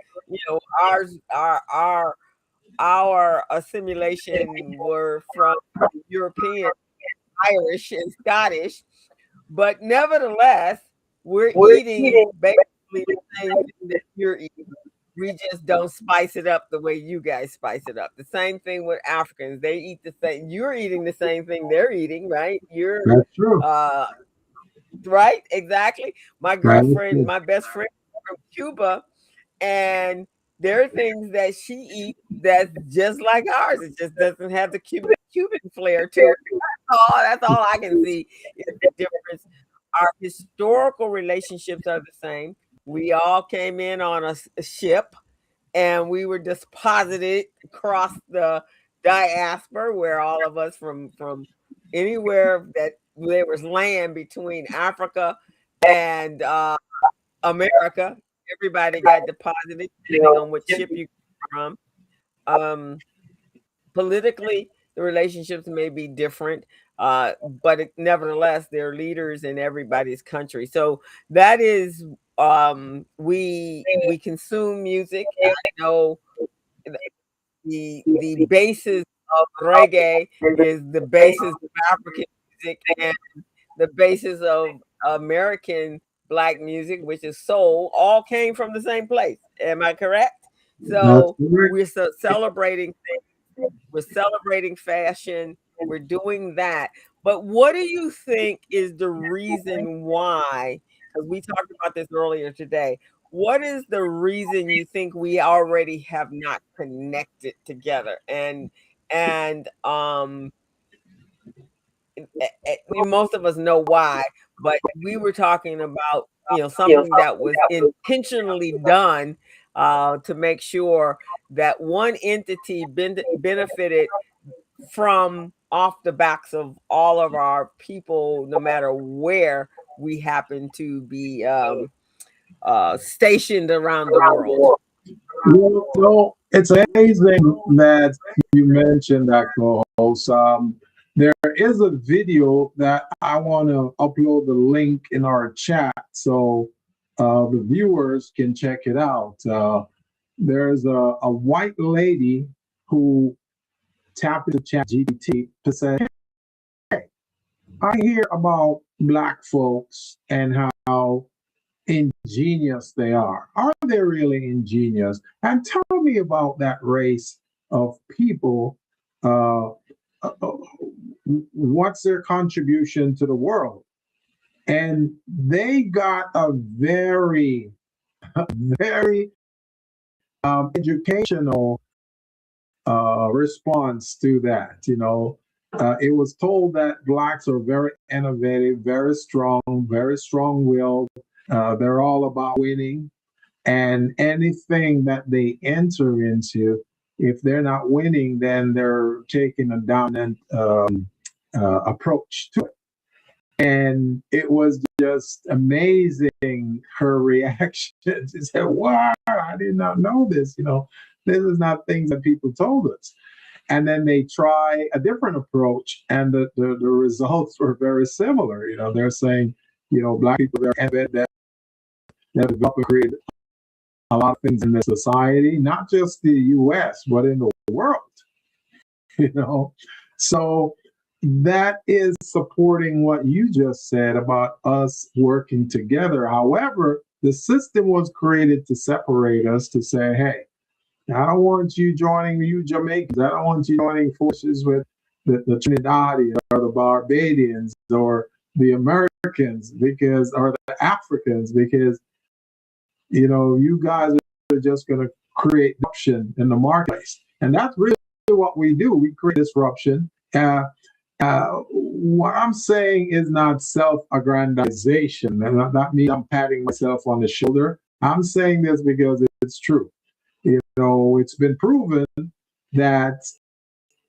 our assimilation were from European, Irish, and Scottish, but nevertheless, we're eating basically the same thing that you're eating. We just don't spice it up the way you guys spice it up. The same thing with Africans. They eat the same. You're eating the same thing they're eating, right? That's true. Right? Exactly. My girlfriend, my best friend from Cuba, and there are things that she eats that's just like ours. It just doesn't have the Cuban flair to it. That's all I can see is the difference. Our historical relationships are the same. We all came in on a ship, and we were deposited across the diaspora, where all of us from anywhere that there was land between Africa and America, everybody got deposited depending on what ship you come from. Politically, the relationships may be different, but nevertheless, they're leaders in everybody's country. So that is, we consume music. I know the basis of reggae is the basis of African music, and the basis of American black music, which is soul, all came from the same place. Am I correct? That's So correct. we're celebrating things, we're celebrating fashion, we're doing that. But what do you think is the reason why? Because we talked about this earlier today. What is the reason you think we already have not connected together? And most of us know why, but we were talking about something that was intentionally done to make sure that one entity benefited from off the backs of all of our people, no matter where we happen to be stationed around the world. Well, it's amazing that you mentioned that, co-host. There is a video that I want to upload the link in our chat so the viewers can check it out. There's a white lady who tapped into chat GPT to say, hey, I hear about black folks and how ingenious they are. Are they really ingenious? And tell me about that race of people. What's their contribution to the world? And they got a very, very educational response to that. It was told that blacks are very innovative, very strong-willed. They're all about winning, and anything that they enter into, if they're not winning, then they're taking a dominant approach to it. And it was just amazing, her reaction. She said, wow, I did not know this. This is not things that people told us. And then they try a different approach, and the results were very similar. They're saying, black people are embedded that developed and created a lot of things in the society, not just the US, but in the world. So that is supporting what you just said about us working together. However, the system was created to separate us, to say, hey, I don't want you joining you Jamaicans. I don't want you joining forces with the Trinidadians or the Barbadians or the Americans or the Africans, because you guys are just going to create disruption in the marketplace. And that's really what we do. We create disruption. What I'm saying is not self-aggrandization. And that means I'm patting myself on the shoulder. I'm saying this because it's true. It's been proven that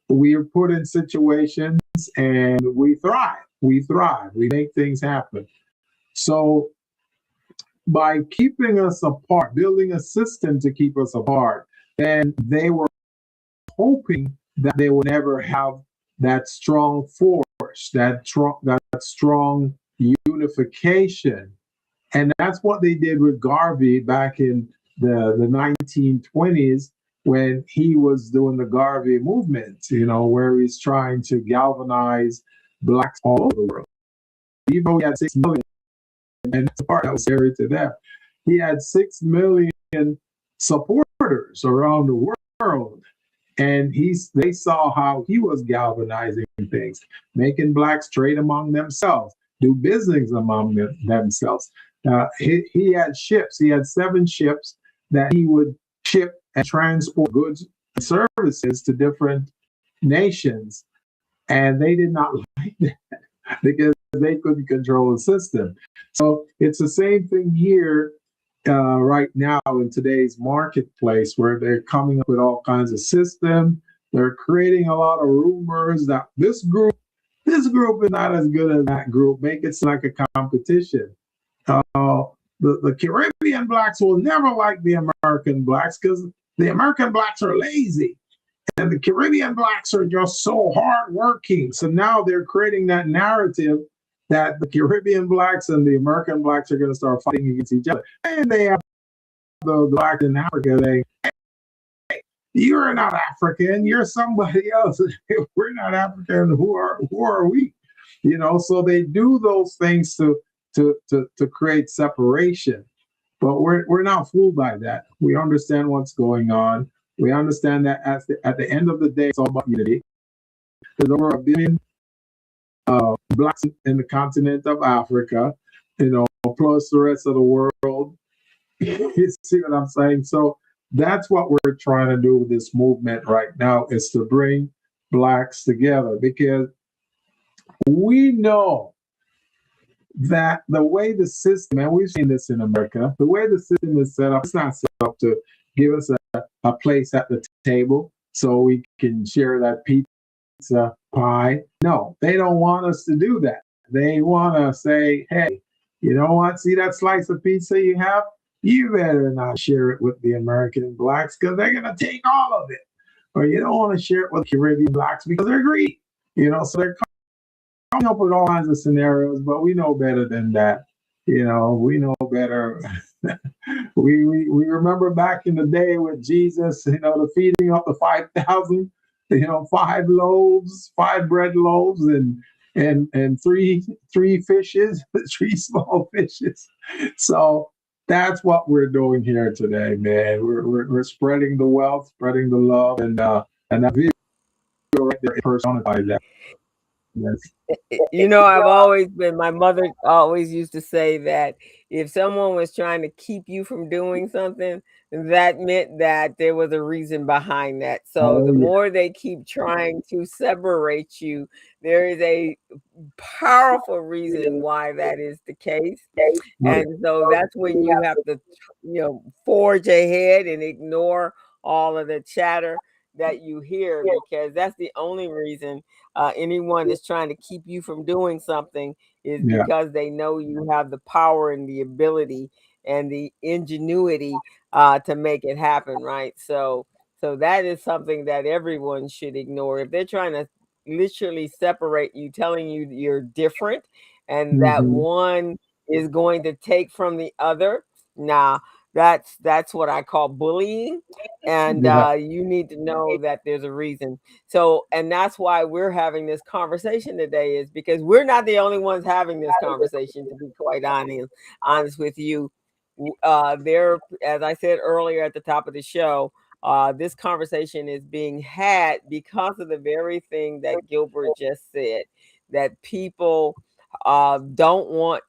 we are put in situations and we thrive. We make things happen. So by keeping us apart, building a system to keep us apart, then they were hoping that they would never have that strong force, that strong unification. And that's what they did with Garvey back in the 1920s, when he was doing the Garvey movement, where he's trying to galvanize blacks all over the world. Even though he had 6 million, and that's the part that was scary to them, he had 6 million supporters around the world. And they saw how he was galvanizing things, making blacks trade among themselves, do business among themselves. He had ships. He had 7 ships that he would ship and transport goods and services to different nations. And they did not like that because they couldn't control the system. So it's the same thing here right now in today's marketplace, where they're coming up with all kinds of systems. They're creating a lot of rumors that this group is not as good as that group, make it like a competition. The Caribbean blacks will never like the American blacks because the American blacks are lazy and the Caribbean blacks are just so hardworking. So now they're creating that narrative that the Caribbean blacks and the American blacks are going to start fighting against each other. And they have the blacks in Africa saying, hey, You're not African. You're somebody else. If we're not African, who are we? So they do those things to create separation. But we're not fooled by that. We understand what's going on. We understand that at the end of the day, it's all about unity. There's over 1 billion blacks in the continent of Africa, plus the rest of the world. You see what I'm saying? So that's what we're trying to do with this movement right now, is to bring blacks together, because we know that the way the system, and we've seen this in America, the way the system is set up, it's not set up to give us a place at the table so we can share that pizza pie. No, they don't want us to do that. They want to say, hey, you know what? See that slice of pizza you have? You better not share it with the American blacks, because they're going to take all of it. Or you don't want to share it with Caribbean blacks because they're greedy. So they're coming up with all kinds of scenarios, but we know better than that. We know better. we remember back in the day with Jesus, the feeding of the 5,000, 5 bread loaves and three fishes, 3 small fishes. So that's what we're doing here today, man. We're spreading the wealth, spreading the love, and that video right there personifies that. Yes. My mother always used to say that if someone was trying to keep you from doing something, that meant that there was a reason behind that. So the more they keep trying to separate you, there is a powerful reason why that is the case. And so that's when you have to, forge ahead and ignore all of the chatter that you hear, because that's the only reason anyone is trying to keep you from doing something, is because they know you have the power and the ability and the ingenuity to make it happen, right? So that is something that everyone should ignore. If they're trying to literally separate you, telling you you're different and that one is going to take from the other, nah, that's what I call bullying. And you need to know that there's a reason. So, and that's why we're having this conversation today, is because we're not the only ones having this conversation, to be quite honest with you. There, as I said earlier at the top of the show, this conversation is being had because of the very thing that Gilbert just said, that people don't want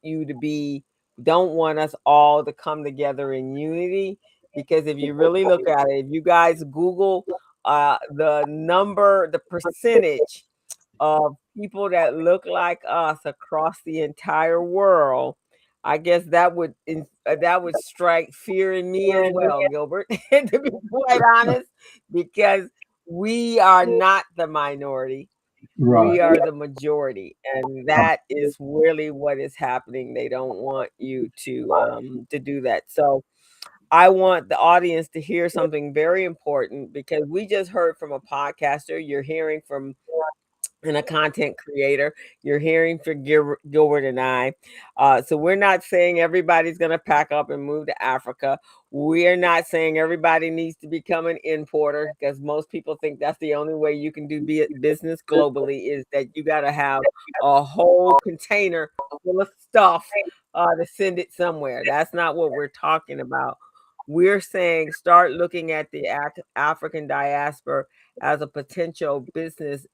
us all to come together in unity. Because if you really look at it, if you guys Google the percentage of people that look like us across the entire world, I guess that would strike fear in me as well, Gilbert, to be quite honest, because we are not the minority. Right. We are the majority, and that is really what is happening. They don't want you to do that. So I want the audience to hear something very important, because we just heard from a podcaster. You're hearing from a content creator. You're hearing from Gilbert and I. So we're not saying everybody's going to pack up and move to Africa. We're not saying everybody needs to become an importer, because most people think that's the only way you can do business globally, is that you got to have a whole container full of stuff to send it somewhere. That's not what we're talking about. We're saying start looking at the African diaspora as a potential business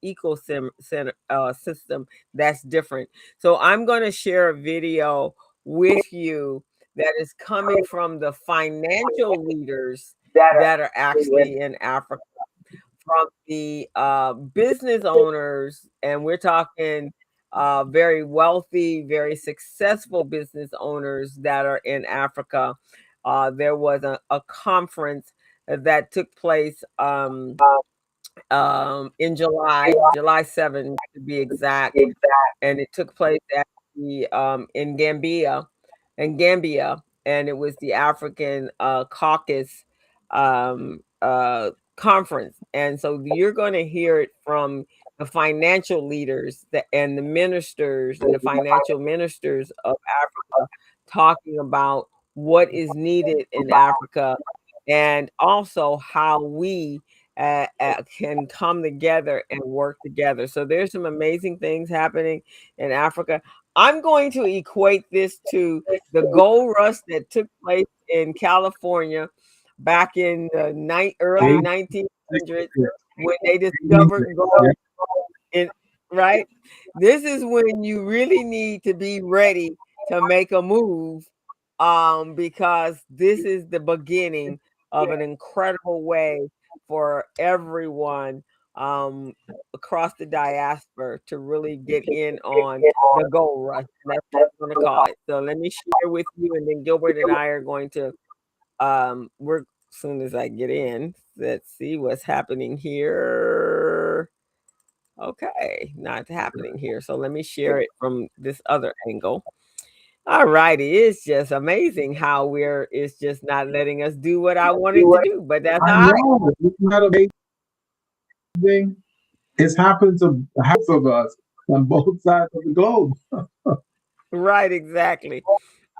system that's different. So I'm going to share a video with you that is coming from the financial leaders that are actually in Africa, from the business owners, and we're talking very wealthy, very successful business owners that are in Africa. There was a conference that took place in July 7th to be exact, and it took place at the in Gambia, and it was the African Caucus conference. And so you're going to hear it from the financial leaders and the ministers and the financial ministers of Africa, talking about what is needed in Africa, and also how we can come together and work together. So there's some amazing things happening in Africa. I'm going to equate this to the gold rush that took place in California back in the early 1900s when they discovered gold. Right? This is when you really need to be ready to make a move, because this is the beginning of an incredible way for everyone across the diaspora to really get in on the gold rush. That's what I'm going to call it. So let me share with you, and then Gilbert and I are going to we're as soon as I get in. Let's see what's happening here. Okay, not happening here. So let me share it from this other angle. All righty. It's just amazing how it's just not letting us do what I wanted to do, but that's I all right. know. Isn't that amazing? It's happened to half of us on both sides of the globe. Right, exactly.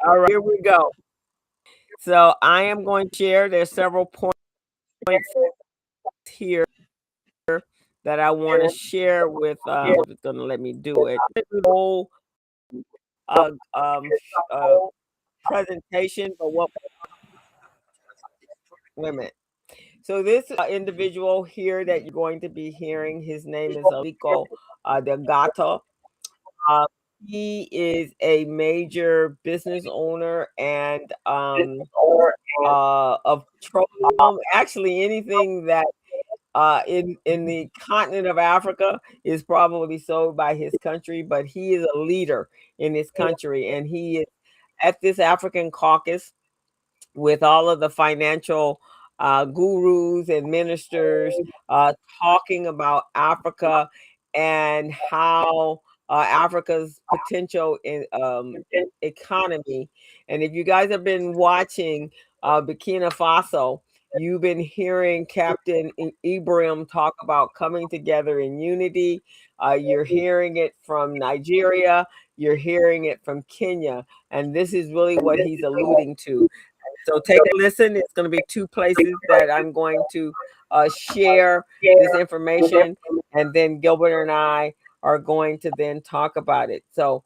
All right, here we go. So I am going to share. There's several points here that I want to share with. It's going to let me do it. Whole uh, um, uh, presentation, but wait a minute. So this individual here that you're going to be hearing, his name is Rico Delgato. He is a major business owner and of petroleum. Actually, anything that in the continent of Africa is probably sold by his country, but he is a leader in his country, and he is at this African caucus with all of the financial gurus and ministers talking about Africa and how Africa's potential in economy. And if you guys have been watching Burkina Faso, you've been hearing Captain Ibrahim talk about coming together in unity. You're hearing it from Nigeria. You're hearing it from Kenya. And this is really what he's alluding to. So take a listen. It's going to be two places that I'm going to share this information, and then Gilbert and I are going to then talk about it. So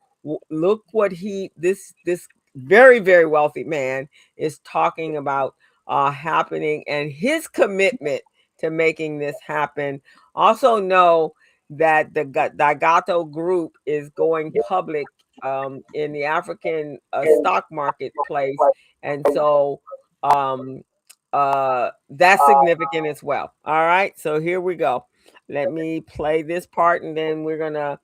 look what this very, very wealthy man is talking about happening, and his commitment to making this happen. Also know that the Dagato Group is going public in the African stock marketplace, and so that's significant as well. All right, so here we go. Let me play this part, and then we're gonna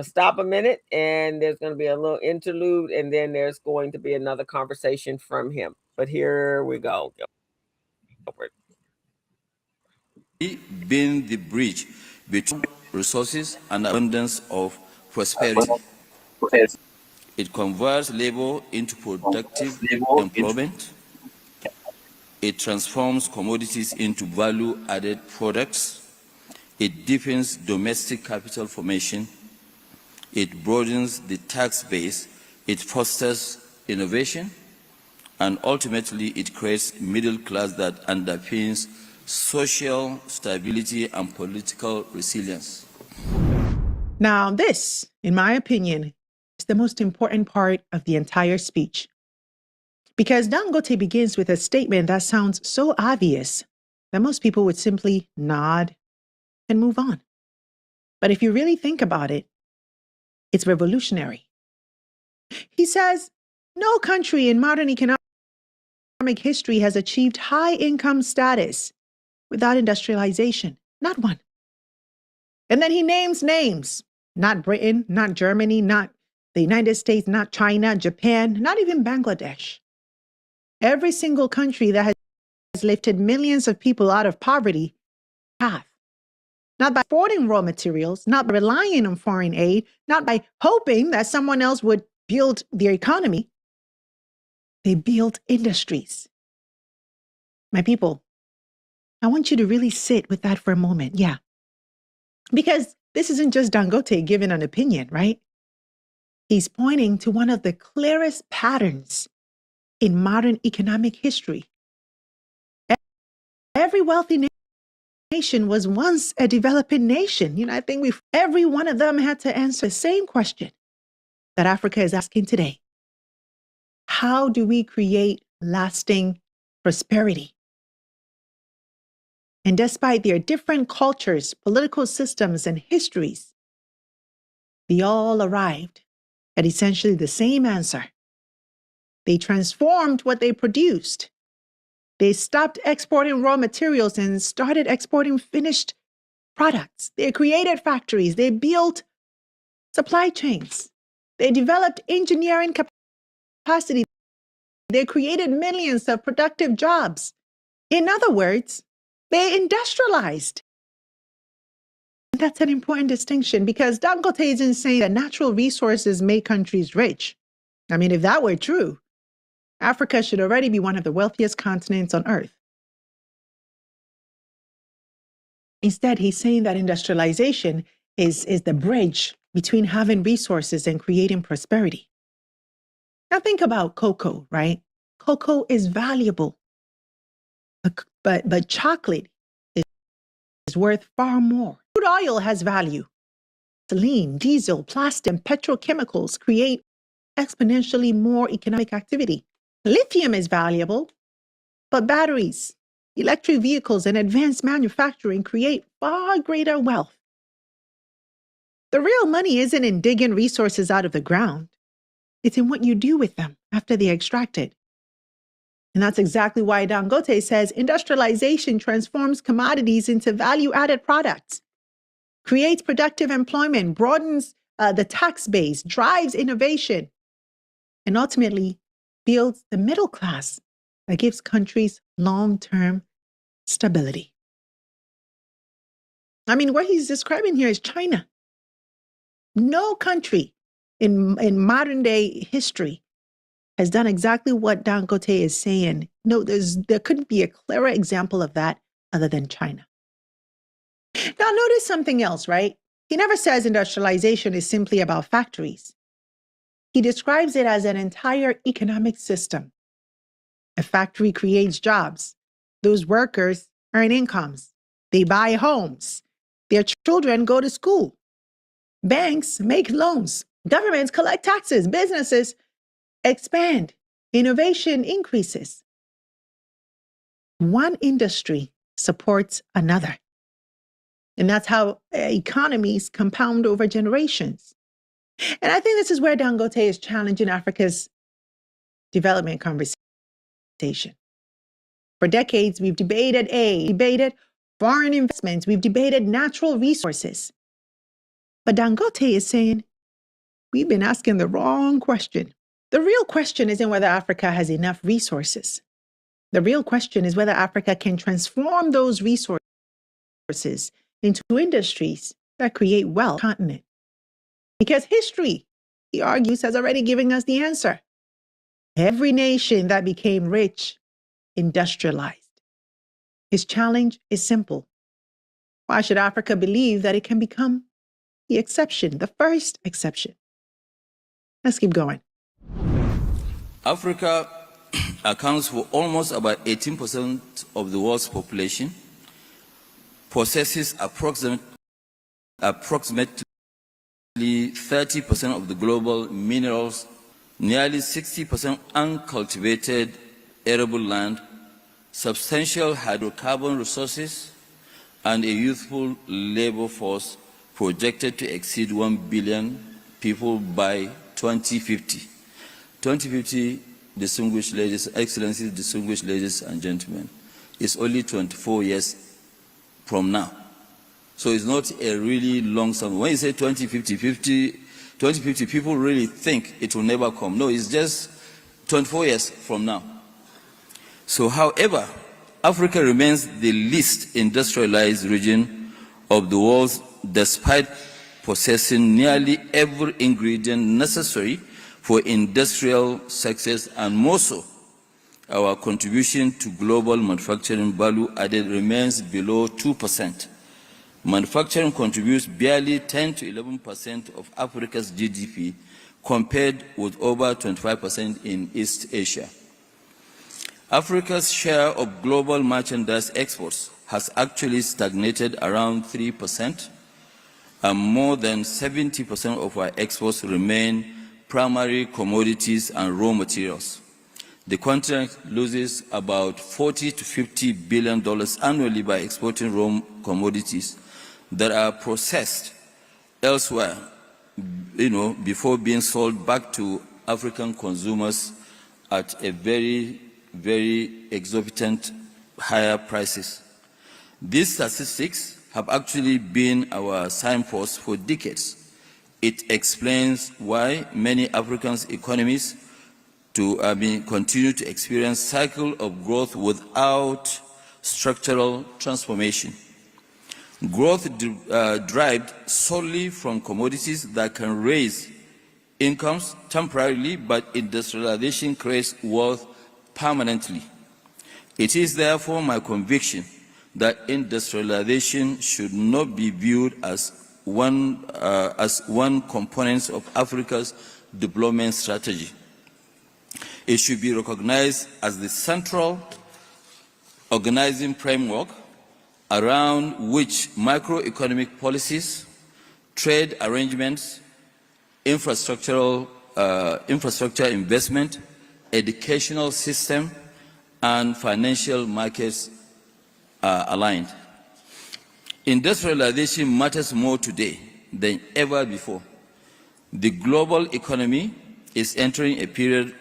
stop a minute, and there's gonna be a little interlude, and then there's going to be another conversation from him. But here we go. Being the bridge between resources and abundance of prosperity. It converts labor into productive employment. It transforms commodities into value-added products. It deepens domestic capital formation. It broadens the tax base. It fosters innovation. And ultimately, it creates a middle class that underpins social stability and political resilience. Now, this, in my opinion, is the most important part of the entire speech. Because Dangote begins with a statement that sounds so obvious that most people would simply nod and move on. But if you really think about it, it's revolutionary. He says, no country in modern economic history has achieved high income status without industrialization. Not one. And then he names names. Not Britain, not Germany, not the United States, not China, Japan, not even Bangladesh. Every single country that has lifted millions of people out of poverty have. Not by exporting raw materials, not by relying on foreign aid, not by hoping that someone else would build their economy. They built industries. My people, I want you to really sit with that for a moment. Yeah. Because this isn't just Dangote giving an opinion, right? He's pointing to one of the clearest patterns in modern economic history. Every wealthy nation was once a developing nation. I think every one of them had to answer the same question that Africa is asking today. How do we create lasting prosperity? And despite their different cultures, political systems, and histories, they all arrived at essentially the same answer. They transformed what they produced. They stopped exporting raw materials and started exporting finished products. They created factories. They built supply chains. They developed engineering capacity. They created millions of productive jobs. In other words, they industrialized. That's an important distinction because Dangote isn't saying that natural resources make countries rich. I mean, if that were true, Africa should already be one of the wealthiest continents on earth. Instead, he's saying that industrialization is the bridge between having resources and creating prosperity. Now think about cocoa, right? Cocoa is valuable, but chocolate is worth far more. Crude oil has value. Gasoline, diesel, plastic, and petrochemicals create exponentially more economic activity. Lithium is valuable, but batteries, electric vehicles, and advanced manufacturing create far greater wealth. The real money isn't in digging resources out of the ground. It's in what you do with them after they're extracted. And that's exactly why Dangote says industrialization transforms commodities into value-added products, creates productive employment, broadens the tax base, drives innovation, and ultimately builds the middle class that gives countries long-term stability. I mean, what he's describing here is China. No country in modern day history has done exactly what Dangote is saying. No, there couldn't be a clearer example of that other than China. Now, notice something else, right? He never says industrialization is simply about factories. He describes it as an entire economic system. A factory creates jobs. Those workers earn incomes. They buy homes. Their children go to school. Banks make loans. Governments collect taxes. Businesses expand. Innovation increases. One industry supports another. And that's how economies compound over generations. And I think this is where Dangote is challenging Africa's development conversation. For decades, we've debated aid, debated foreign investments, we've debated natural resources. But Dangote is saying, we've been asking the wrong question. The real question isn't whether Africa has enough resources. The real question is whether Africa can transform those resources into industries that create wealth on the continent. Because history, he argues, has already given us the answer. Every nation that became rich industrialized. His challenge is simple. Why should Africa believe that it can become the exception, the first exception? Let's keep going. Africa accounts for almost about 18% of the world's population, possesses approximately 30% of the global minerals, nearly 60% uncultivated arable land, substantial hydrocarbon resources, and a youthful labor force projected to exceed 1 billion people by 2050. 2050, distinguished ladies, excellencies, distinguished ladies and gentlemen, is only 24 years from now. So it's not a really long time. When you say 2050, people really think it will never come. No, it's just 24 years from now. So, however, Africa remains the least industrialized region of the world, despite possessing nearly every ingredient necessary for industrial success, and more so, our contribution to global manufacturing value added remains below 2%. Manufacturing contributes barely 10 to 11% of Africa's GDP, compared with over 25% in East Asia. Africa's share of global merchandise exports has actually stagnated around 3%, and more than 70% of our exports remain primary commodities and raw materials. The continent loses about $40 to $50 billion annually by exporting raw commodities that are processed elsewhere, before being sold back to African consumers at a very, very exorbitant higher prices. These statistics have actually been our signpost for decades. It explains why many African economies continue to experience cycle of growth without structural transformation. Growth derived solely from commodities that can raise incomes temporarily, but industrialization creates wealth permanently. It is therefore my conviction that industrialization should not be viewed as one component of Africa's development strategy. It should be recognized as the central organizing framework around which microeconomic policies, trade arrangements, infrastructure investment, educational system, and financial markets are aligned. Industrialization matters more today than ever before. The global economy is entering a period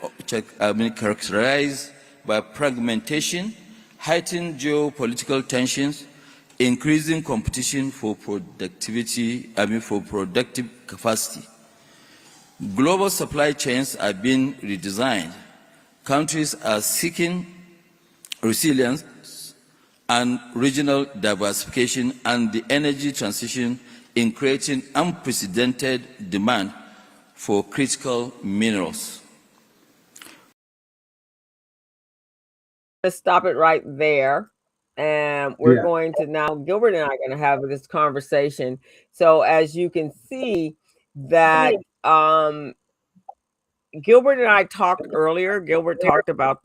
characterized by fragmentation, heightened geopolitical tensions, increasing competition for productive capacity. Global supply chains are being redesigned. Countries are seeking resilience and regional diversification, and the energy transition in creating unprecedented demand for critical minerals. Let's stop it right there. And we're going to now, Gilbert and I are going to have this conversation. So as you can see that Gilbert and I talked earlier. Gilbert talked about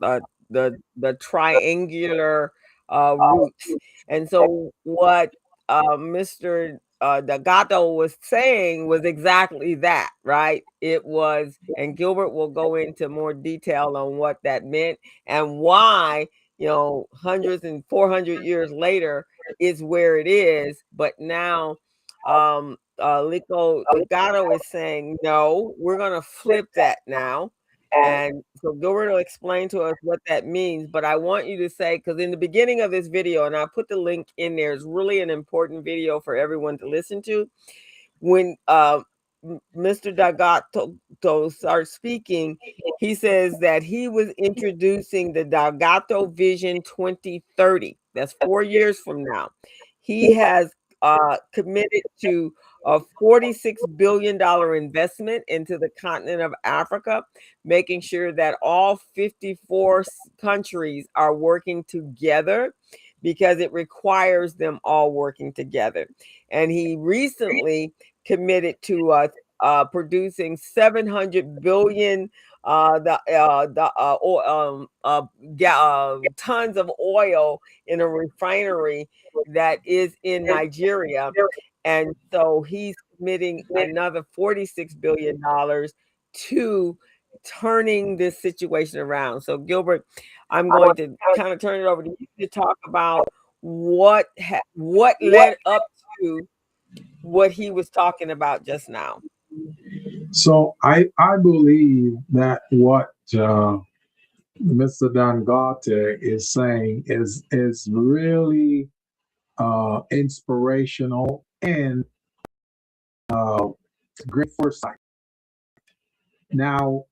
the triangular roots. And so what Mr. D'Agato was saying was exactly that, right? It was, and Gilbert will go into more detail on what that meant and why, hundreds and 400 years later is where it is. But now Lico D'Agato is saying, no, we're going to flip that now. And so Gilbert will explain to us what that means. But I want you to say, because in the beginning of this video, and I put the link in there, it's really an important video for everyone to listen to. When Mr. D'Agato starts speaking, he says that he was introducing the D'Agato Vision 2030. That's 4 years from now. He has committed to a $46 billion investment into the continent of Africa, making sure that all 54 countries are working together because it requires them all working together. And he recently committed to producing 700 billion tons of oil in a refinery that is in Nigeria. And so he's committing another $46 billion to turning this situation around. So Gilbert, I'm going to kind of turn it over to you to talk about what led up to what he was talking about just now. So I believe that what Mr. Dangote is saying is really inspirational and great foresight. Now,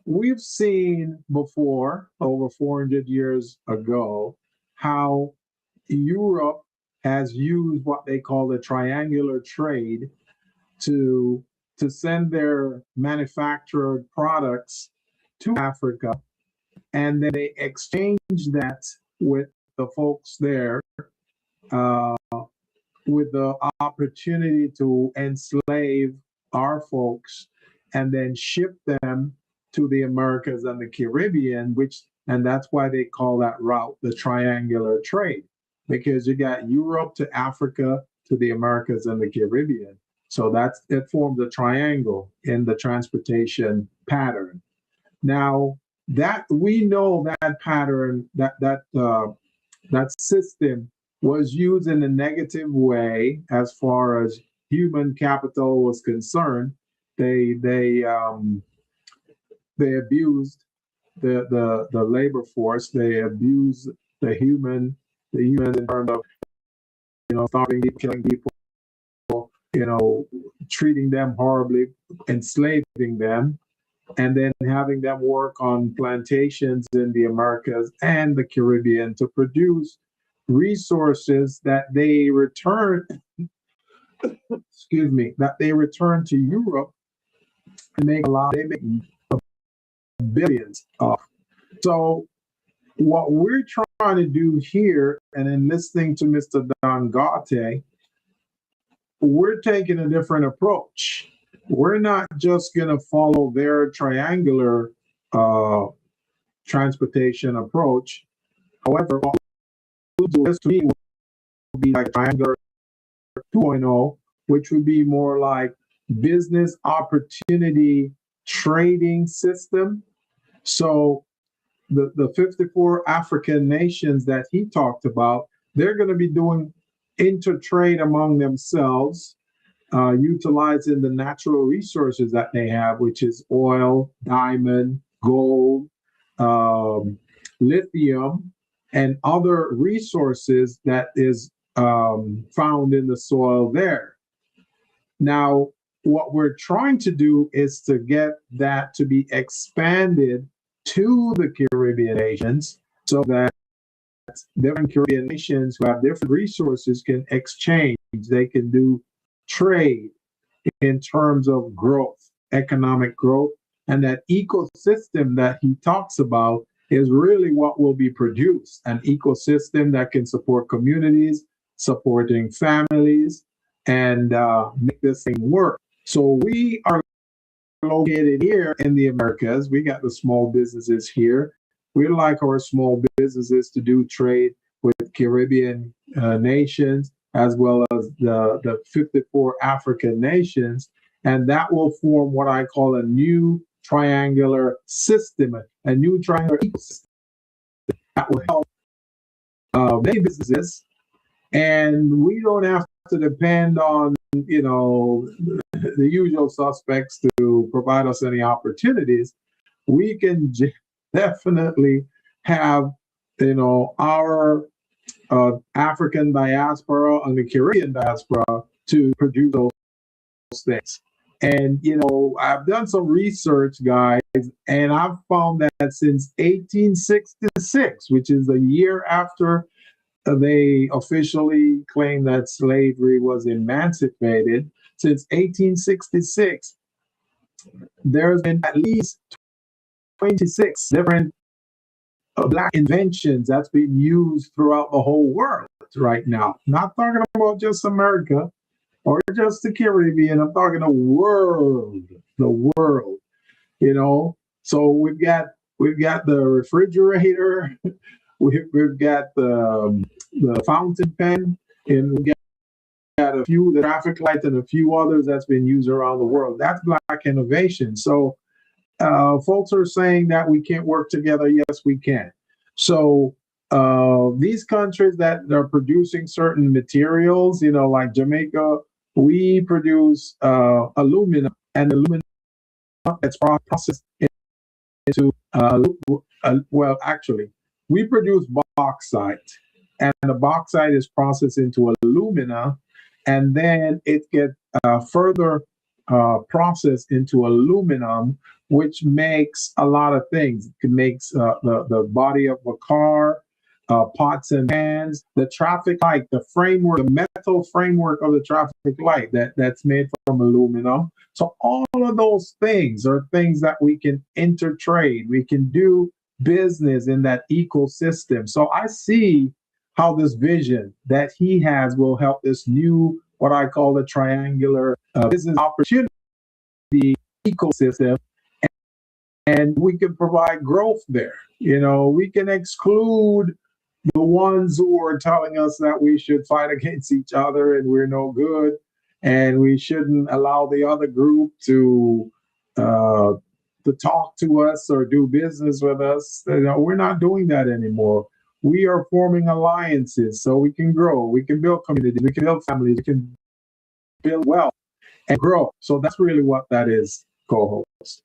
we've seen before, over 400 years ago, how Europe has used what they call the triangular trade to send their manufactured products to Africa, and then they exchange that with the folks there, with the opportunity to enslave our folks and then ship them to the Americas and the Caribbean, and that's why they call that route the triangular trade. because you got Europe to Africa to the Americas and the Caribbean. So it forms a triangle in the transportation pattern. Now that we know that pattern, that system was used in a negative way as far as human capital was concerned. They abused the labor force. They abused the human in terms of starving people, killing people, treating them horribly, enslaving them, and then having them work on plantations in the Americas and the Caribbean to produce resources that they return that they return to Europe and they make billions of. So what we're trying to do here, and in listening to Mr. Dangote, we're taking a different approach. We're not just going to follow their triangular transportation approach. However, what we'll do this to me would be like triangular 2.0, which would be more like business opportunity trading system. So the 54 African nations that he talked about, they're going to be doing intertrade among themselves, utilizing the natural resources that they have, which is oil, diamond, gold, lithium, and other resources that is found in the soil there. Now, what we're trying to do is to get that to be expanded to the Caribbean nations so that different Caribbean nations who have different resources can exchange. They can do trade in terms of growth, economic growth, and that ecosystem that he talks about is really what will be produced, an ecosystem that can support communities, supporting families, and make this thing work. So we are located here in the Americas. We got the small businesses here. We like our small businesses to do trade with Caribbean nations as well as the 54 African nations. And that will form what I call a new triangular system, a new triangular ecosystem that will help many businesses. And we don't have to depend on, the usual suspects to provide us any opportunities. We can definitely have, our African diaspora and the Caribbean diaspora to produce those things. And, I've done some research, guys, and I've found that since 1866, which is a year after they officially claimed that slavery was emancipated, since 1866, there's been at least 26 different Black inventions that's been used throughout the whole world right now. Not talking about just America or just the Caribbean. I'm talking the world. So we've got the refrigerator, we've got the fountain pen, and we've got a few, the traffic lights, and a few others that's been used around the world. That's Black innovation. So folks are saying that we can't work together. Yes, we can. So these countries that are producing certain materials, like Jamaica, we produce aluminum, and aluminum that's processed into, actually, we produce bauxite, and the bauxite is processed into alumina, and then it gets further processed into aluminum, which makes a lot of things. It makes the body of a car, pots and pans, the traffic light, the framework, the metal framework of the traffic light that's made from aluminum. So all of those things are things that we can intertrade. We can do business in that ecosystem. So I see how this vision that he has will help this new, what I call the triangular business opportunity ecosystem, and we can provide growth there. We can exclude the ones who are telling us that we should fight against each other and we're no good and we shouldn't allow the other group uh, to talk to us or do business with us. We're not doing that anymore. We are forming alliances so we can grow, we can build communities, we can build families, we can build wealth and grow. So that's really what that is, co-host.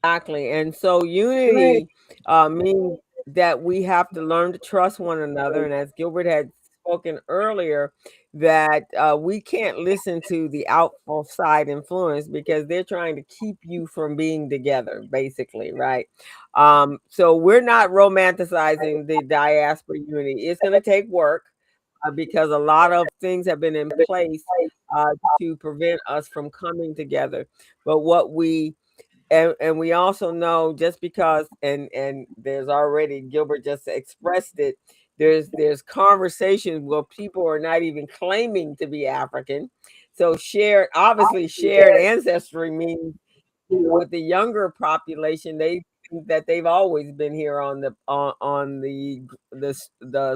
Exactly. And so unity means that we have to learn to trust one another. And as Gilbert had spoken earlier, that we can't listen to the outside influence because they're trying to keep you from being together, basically, right? So we're not romanticizing the diaspora unity. It's going to take work because a lot of things have been in place to prevent us from coming together. But what we and we also know, just because and there's already, Gilbert just expressed it, there's conversations where people are not even claiming to be African. So obviously shared ancestry means, with the younger population, they think that they've always been here on the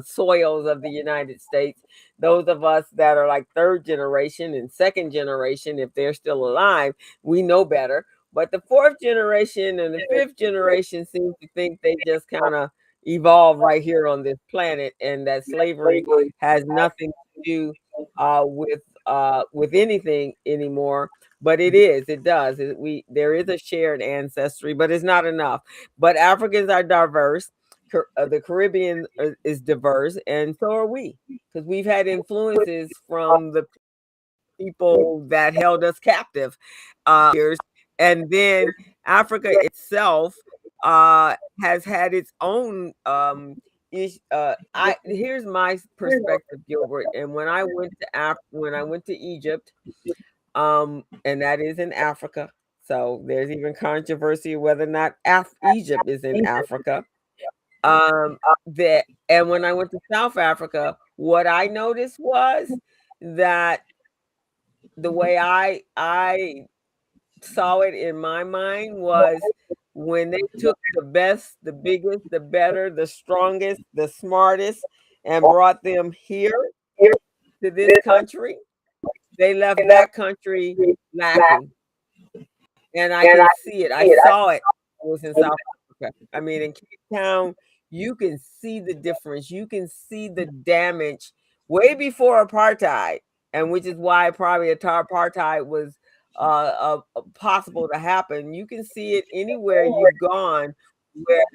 soils of the United States. Those of us that are like third generation and second generation, if they're still alive, we know better. But the fourth generation and the fifth generation seem to think they just kind of evolved right here on this planet, and that slavery has nothing to do with anything anymore. But it does. There is a shared ancestry, but it's not enough. But Africans are diverse. The Caribbean is diverse, and so are we, because we've had influences from the people that held us captive years. And then Africa itself has had its own here's my perspective, Gilbert. And when I went to Egypt, and that is in Africa, so there's even controversy whether or not Egypt is in Africa. And when I went to South Africa, what I noticed was that the way I saw it in my mind was, when they took the best, the biggest, the better, the strongest, the smartest, and brought them here to this country, they left that country lacking. And I can see it. I saw it. I was in South Africa. I mean, in Cape Town, you can see the difference. You can see the damage way before apartheid, and which is why probably apartheid was possible to happen. You can see it anywhere you've gone, where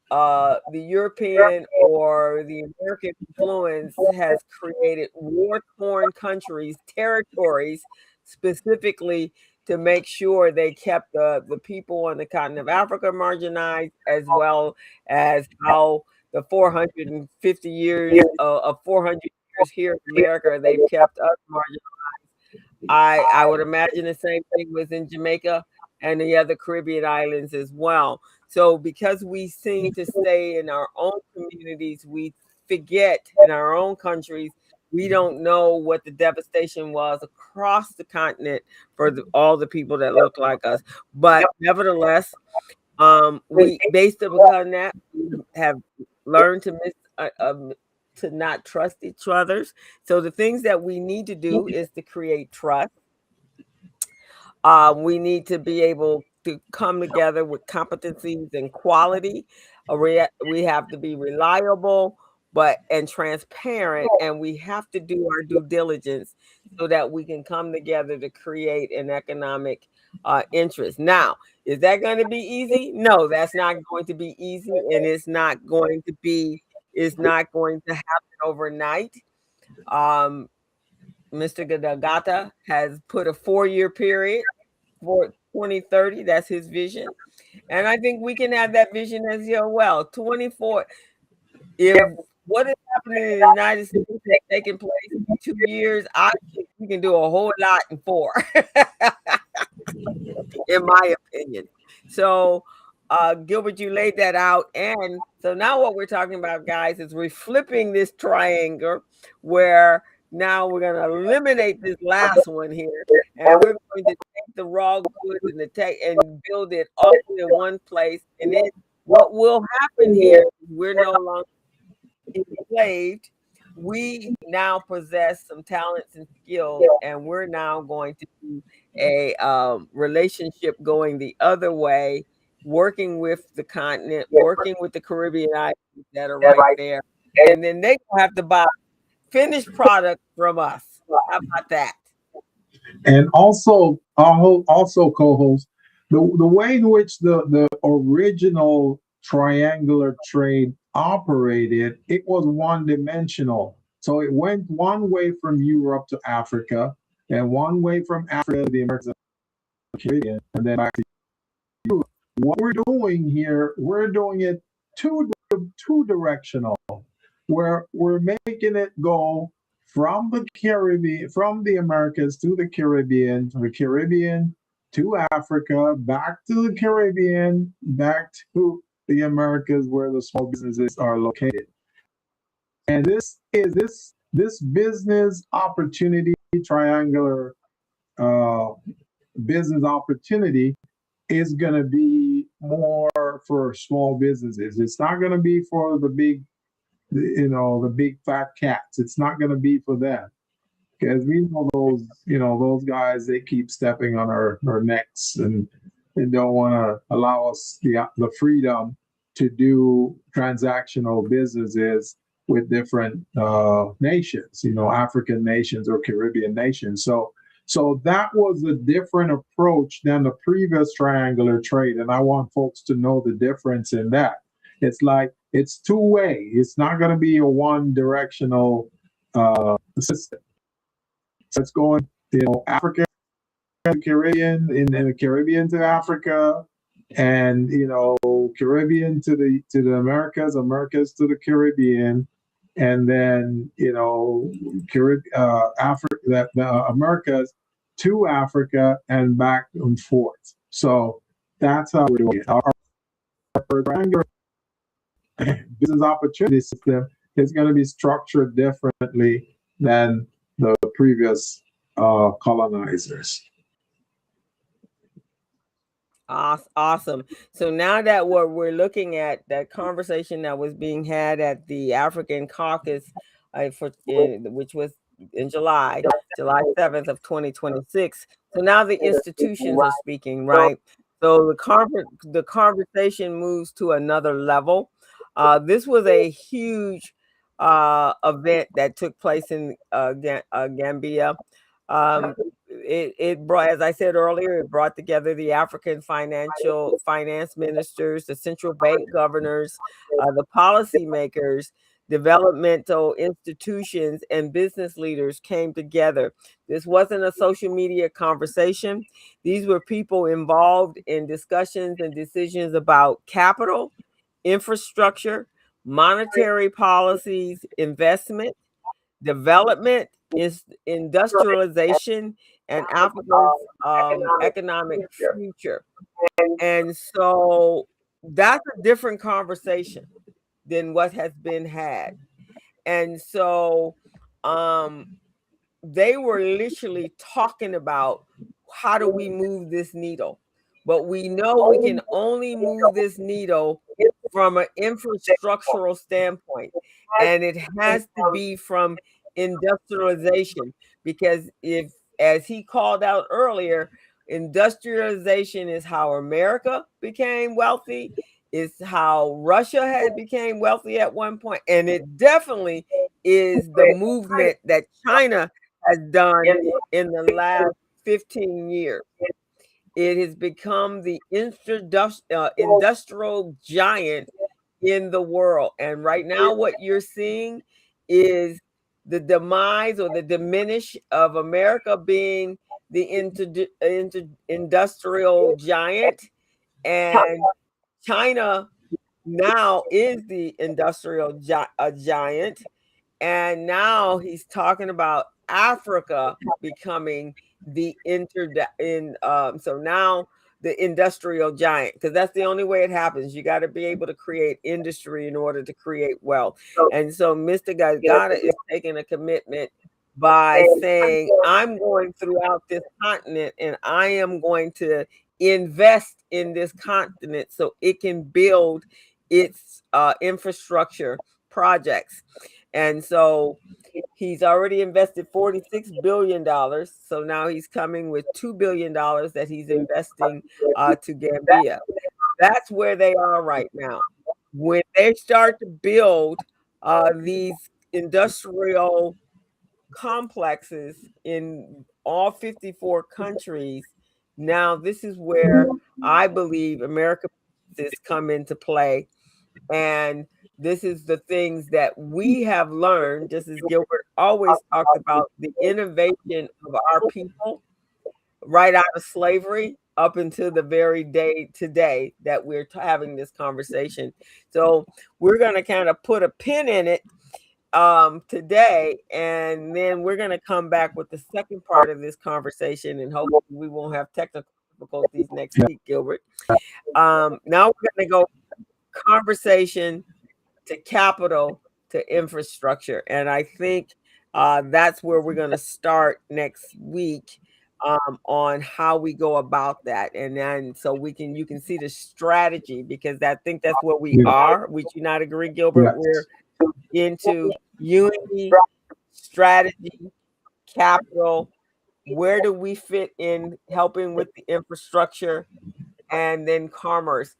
the European or the American influence has created war-torn countries, territories, specifically to make sure they kept the people on the continent of Africa marginalized, as well as how the 450 years of 400 years here in America, they've kept us marginalized. I would imagine the same thing was in Jamaica and the other Caribbean islands as well. So because we seem to stay in our own communities, we forget in our own countries, we don't know what the devastation was across the continent for all the people that look like us. But nevertheless, we, based upon that, we have learned to not trust each other's. So the things that we need to do is to create trust. We need to be able to come together with competencies and quality. We have to be reliable, and transparent, and we have to do our due diligence so that we can come together to create an economic interest. Now, is that going to be easy? No, that's not going to be easy, and it's not going to happen overnight. Mr. Gadagata has put a 4-year period for 2030. That's his vision. And I think we can have that vision as well. 24, if what is happening in the United States has taken place in 2 years, I think we can do a whole lot in 4, in my opinion. So, Gilbert, you laid that out. And so now what we're talking about, guys, is we're flipping this triangle, where now we're going to eliminate this last one here, and we're going to take the raw goods and build it all in one place, and then What will happen here, we're no longer enslaved. We now possess some talents and skills, and we're now going to do a relationship going the other way, working with the continent, working with the Caribbean islands that are right there, and then they will have to buy finished product from us. How about that? And also, also co-host, the way in which the original triangular trade operated, it was one dimensional. So it went one way from Europe to Africa, and one way from Africa to the Americas and the Caribbean, and then back to Europe. What we're doing here, we're doing it two directional, where we're making it go from the Caribbean, from the Americas to the Caribbean, from the Caribbean to Africa, back to the Caribbean, back to the Americas where the small businesses are located. And this business opportunity, triangular uh, business opportunity, is going to be more for small businesses. It's not going to be for the big, the big fat cats. It's not going to be for them, because we know those guys, they keep stepping on our necks, and they don't want to allow us the freedom to do transactional businesses with different nations, African nations or Caribbean nations. So that was a different approach than the previous triangular trade, and I want folks to know the difference in that. It's like it's two-way. It's not going to be a one-directional system. So it's going, Africa, Caribbean, in the Caribbean to Africa, and Caribbean to the Americas, Americas to the Caribbean, and then Africa, the Americas to Africa and back and forth. So that's how we're doing it. Our triangular business opportunity system is going to be structured differently than the previous colonizers. Awesome. So now that what we're looking at, that conversation that was being had at the African Caucus, which was in July 7th of 2026. So now the institutions are speaking, right? So the conversation moves to another level. This was a huge event that took place in Gambia. It brought, as I said earlier, it brought together the African finance ministers, the central bank governors, the policymakers, developmental institutions, and business leaders came together. This wasn't a social media conversation. These were people involved in discussions and decisions about capital, infrastructure, monetary policies, investment, development, is industrialization, and Africa's economic future. And so that's a different conversation than what has been had. And so they were literally talking about, how do we move this needle? But we know we can only move this needle from an infrastructural standpoint, and it has to be from industrialization, because if, as he called out earlier, industrialization is how America became wealthy, is how Russia had became wealthy at one point, and it definitely is the movement that China has done in the last 15 years. It has become the industrial giant in the world. And right now, what you're seeing is the demise or the diminish of America being the industrial giant, and China now is the industrial giant. And now he's talking about Africa becoming the so now the industrial giant, because that's the only way it happens. You got to be able to create industry in order to create wealth. And so Mr. Gazgata is taking a commitment by saying, I'm going throughout this continent and I am going to invest in this continent so it can build its infrastructure projects. And so he's already invested $46 billion. So now he's coming with $2 billion that he's investing to Gambia. That's where they are right now. When they start to build these industrial complexes in all 54 countries, now this is where I believe American businesses come into play. And this is the things that we have learned, just as Gilbert always talked about, the innovation of our people right out of slavery up until the very day today that we're having this conversation. So we're going to kind of put a pin in it today, and then we're going to come back with the second part of this conversation, and hopefully we won't have technical difficulties next week, Gilbert. Now we're going to go conversation to capital to infrastructure, and I think that's where we're going to start next week on how we go about that, and then so you can see the strategy, because I think that's what we are. Would you not agree, Gilbert? Yes. We're into unity, strategy, capital. Where do we fit in helping with the infrastructure, and then commerce?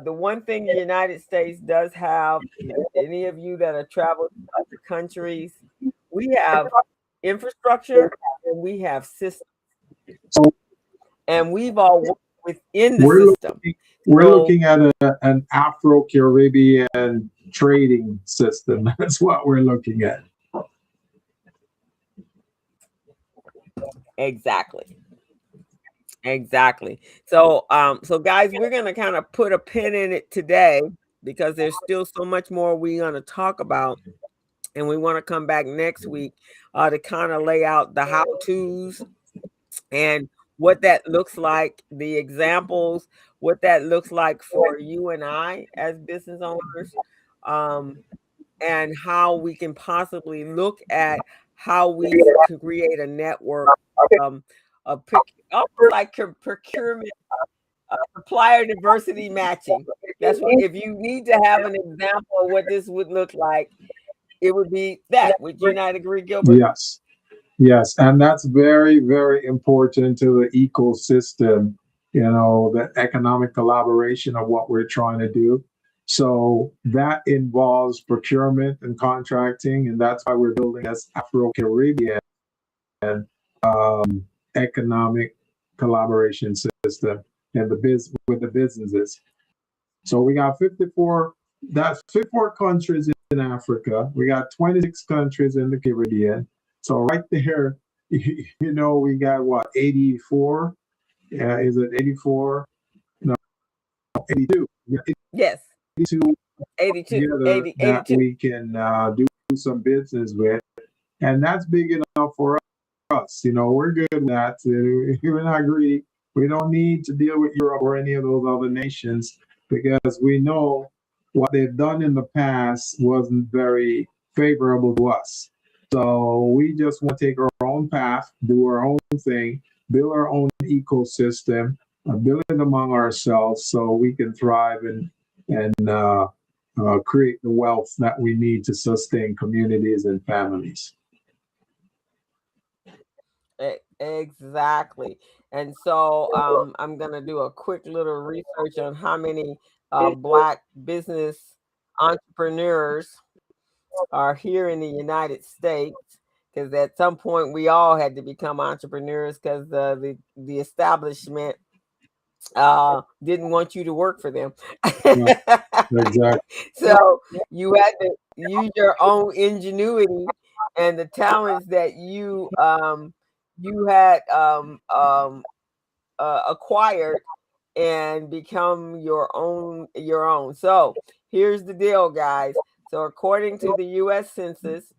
The one thing the United States does have, any of you that have traveled to other countries, we have infrastructure and we have systems. And we've all worked within the system. We're looking at an Afro-Caribbean trading system. That's what we're looking at. Exactly. So, so guys, we're going to kind of put a pin in it today, because there's still so much more we're going to talk about. And we want to come back next week to kind of lay out the how-tos and what that looks like, the examples, what that looks like for you and I as business owners, and how we can possibly look at how we can create a network of procurement, supplier diversity matching. That's what, if you need to have an example of what this would look like, it would be that. Would you not agree, Gilbert? Yes, and that's very, very important to the ecosystem, the economic collaboration of what we're trying to do. So that involves procurement and contracting, and that's why we're building this Afro-Caribbean economic collaboration system and with the businesses. So we got 54 countries in Africa. We got 26 countries in the Caribbean. So right there, we got what, 84? Is it 84? No, 82. Yes. 82. 82. That we can do some business with. And that's big enough for us. We're good with that. We're not greedy. We don't need to deal with Europe or any of those other nations, because we know what they've done in the past wasn't very favorable to us. So we just want to take our own path, do our own thing, build our own ecosystem, build it among ourselves so we can thrive and create the wealth that we need to sustain communities and families. Exactly. And so I'm going to do a quick little research on how many Black business entrepreneurs are here in the United States, because at some point we all had to become entrepreneurs, because the establishment didn't want you to work for them. Exactly. So you had to use your own ingenuity and the talents that you had acquired and become your own. So here's the deal, guys. So according to the U.S. Census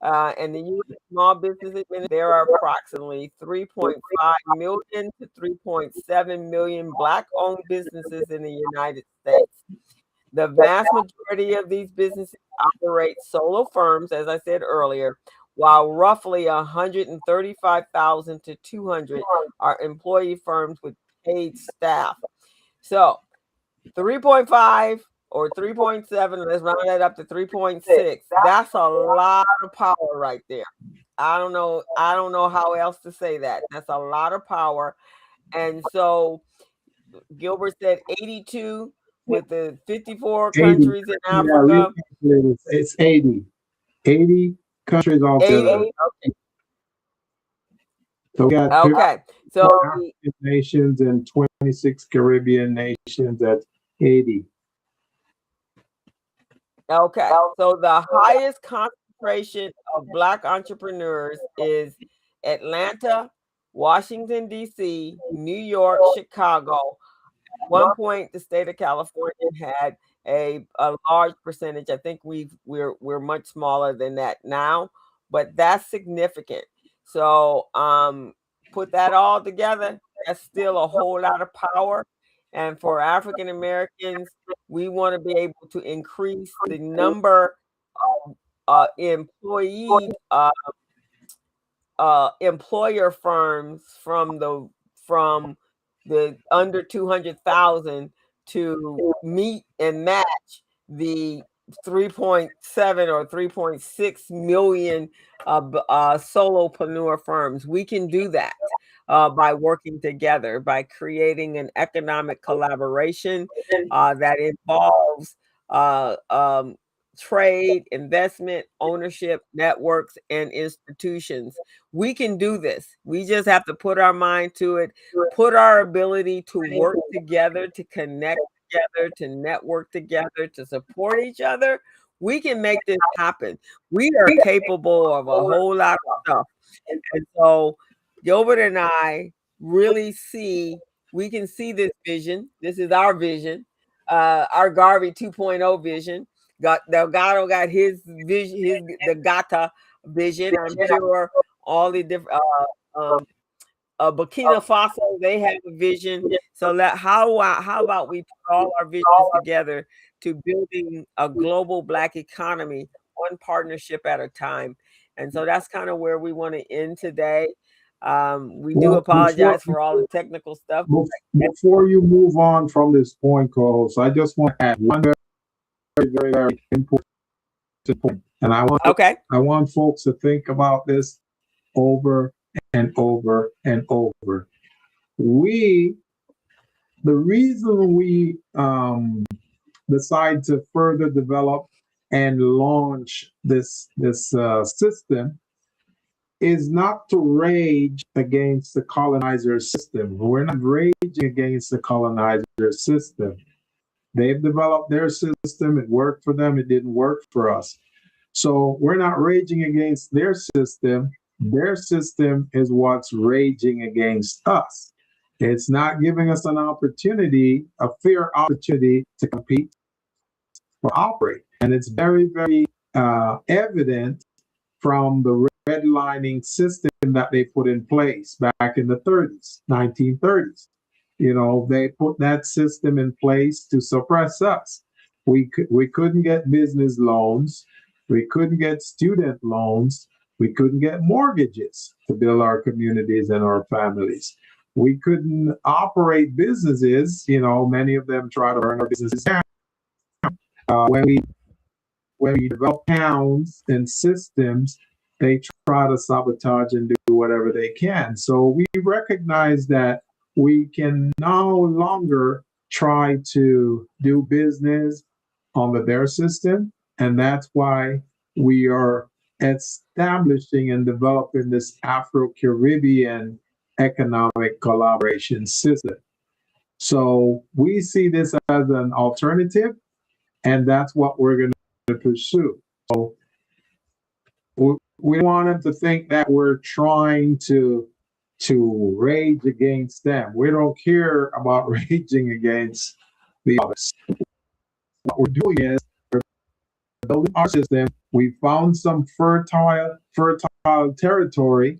and the U.S. Small Business Administration, there are approximately 3.5 million to 3.7 million Black-owned businesses in the United States. The vast majority of these businesses operate solo firms, as I said earlier, while roughly 135,000 to 200 are employee firms with paid staff. So 3.5 or 3.7, let's round that up to 3.6. That's a lot of power right there. I don't know how else to say that. That's a lot of power. And so Gilbert said 82 with the 54 80. countries in Africa. Yeah, it's 80. 80 countries altogether. 80. Okay. So we got Okay. So African nations and 26 Caribbean nations. That's 80. Okay. So the highest concentration of Black entrepreneurs is Atlanta, Washington, D.C., New York, Chicago. At one point, the state of California had a large percentage. I think we're much smaller than that now, but that's significant. So put that all together, that's still a whole lot of power. And for African Americans, we want to be able to increase the number of employer firms from the under 200,000 to meet and match the 3.7 or 3.6 million solopreneur firms. We can do that by working together, by creating an economic collaboration that involves trade, investment, ownership, networks, and institutions. We can do this. We just have to put our mind to it, put our ability to work together, to connect together, to network together, to support each other. We can make this happen. We are capable of a whole lot of stuff. And so Gilbert and I really we can see this vision. This is our vision, our Garvey 2.0 vision. Delgado got his vision, the Gata vision. I'm sure all the different Burkina Faso, they have a vision. So how about we put all our visions together to building a global Black economy, one partnership at a time. And so that's kind of where we want to end today. We do apologize for all the technical stuff. Before you move on from this point, co-host, I just want to add one very, very important point. And I want folks to think about this over and over and over. The reason we decide to further develop and launch this system is not to rage against the colonizer system. We're not raging against the colonizer system. They've developed their system. It worked for them. It didn't work for us. So we're not raging against their system. Their system is what's raging against us. It's not giving us an opportunity, a fair opportunity to compete or operate. And it's very, very evident from the redlining system that they put in place back in the 1930s. You know, they put that system in place to suppress us. We couldn't get business loans. We couldn't get student loans. We couldn't get mortgages to build our communities and our families. We couldn't operate businesses. You know, many of them try to burn our businesses down. When we develop towns and systems, they try to sabotage and do whatever they can. So we recognize that we can no longer try to do business under their system. And that's why we are establishing and developing this Afro-Caribbean economic collaboration system. So we see this as an alternative, and that's what we're going to pursue. So we want them to think that we're trying to rage against them. We don't care about raging against the others. What we're doing is we're building our system. We found some fertile territory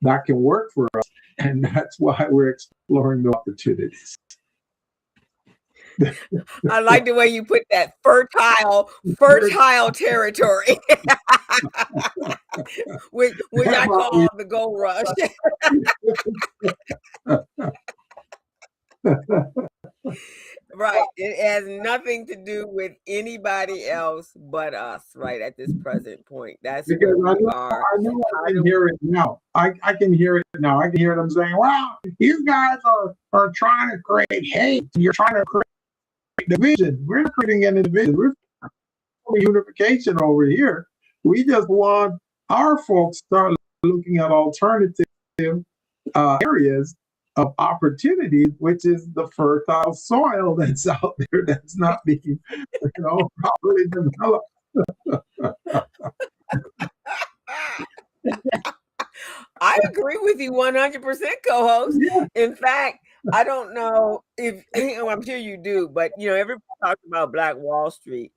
that can work for us, and that's why we're exploring the opportunities. I like the way you put that fertile territory, which I call the gold rush. Right. It has nothing to do with anybody else but us, right, at this present point. That's Because where I we know, are. I know How I can do hear it now. I can hear it now. I can hear them saying, "Well, you guys are trying to create hate. You're trying to create division. We're not creating any division. We're creating unification over here. We just want our folks to start looking at alternative areas of opportunities, which is the fertile soil that's out there that's not being, properly developed." I agree with you 100%, co-host. Yeah, In fact, I don't know if I'm sure you do, but everybody talks about Black Wall Street.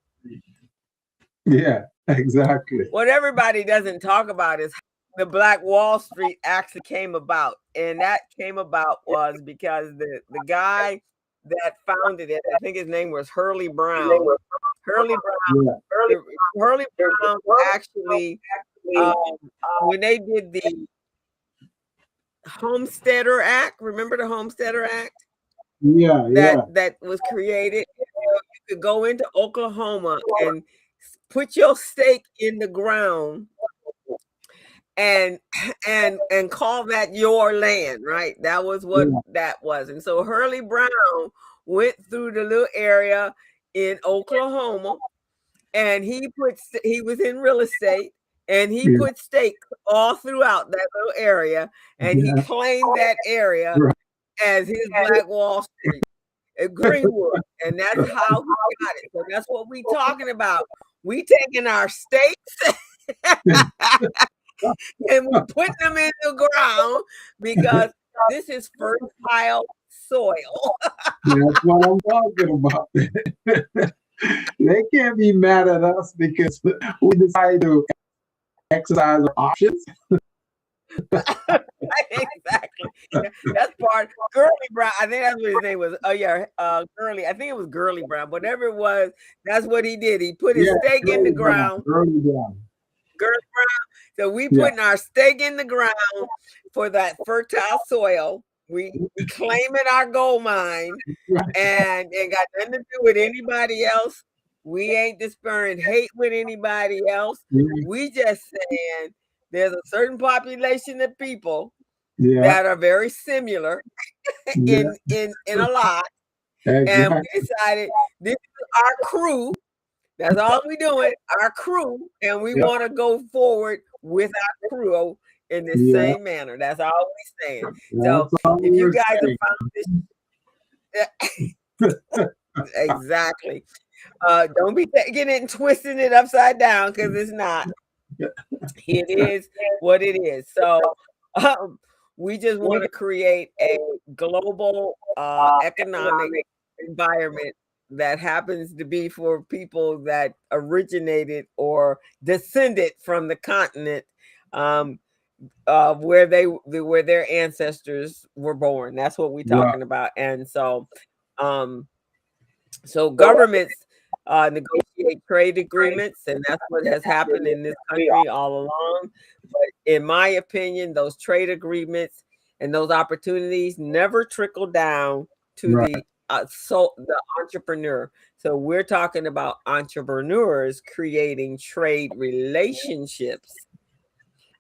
yeah, exactly. What everybody doesn't talk about is how the Black Wall Street actually came about. And that came about was because the guy that founded it, I think his name was Hurley Brown. Hurley Brown, Yeah, Hurley Brown actually, when they did the Homesteader Act, remember the Homesteader Act yeah, yeah. that was created? You could go into Oklahoma and put your stake in the ground and call that your land, right? That was what that was. And so Hurley Brown went through the little area in Oklahoma, and he was in real estate, and he put stakes all throughout that little area, and he claimed that area as his Black Wall Street at Greenwood, and that's how he got it. So that's what we talking about. We taking our stakes and we putting them in the ground because this is fertile soil. That's what I'm talking about. They can't be mad at us because we decided to exercise our options. Exactly. That's part. Gurley Brown, I think that's what his name was. Oh yeah, Gurley. I think it was Gurley Brown. Whatever it was, that's what he did. He put his stake in the ground. Gurley Brown. Gurley Brown. So we putting our stake in the ground for that fertile soil. We claiming our gold mine, and it got nothing to do with anybody else. We ain't displaying hate with anybody else. We just saying there's a certain population of people that are very similar in a lot. Exactly. And we decided this is our crew. That's all we doing, our crew, and we want to go forward with our crew in the same manner. That's all we saying. So if you guys have found this, exactly. Don't be taking it and twisting it upside down because it's not. It is what it is. So we just want to create a global economic environment that happens to be for people that originated or descended from the continent where their ancestors were born. That's what we're talking about. And so governments negotiate trade agreements, and that's what has happened in this country all along. But in my opinion, those trade agreements and those opportunities never trickle down to the entrepreneur. So we're talking about entrepreneurs creating trade relationships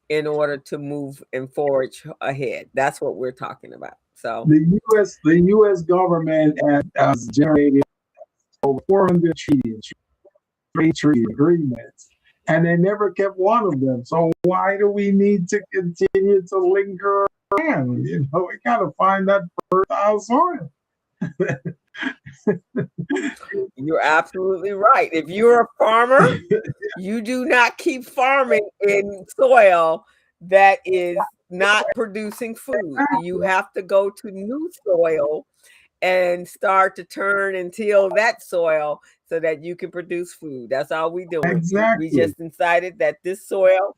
in order to move and forge ahead. That's what we're talking about. So the U.S. government has generated over 400 trade treaty agreements, and they never kept one of them. So why do we need to continue to linger around? We gotta find that fertile soil. You're absolutely right. If you're a farmer, you do not keep farming in soil that is not producing food. You have to go to new soil and start to turn and till that soil so that you can produce food. That's all we doing. Exactly. We just decided that this soil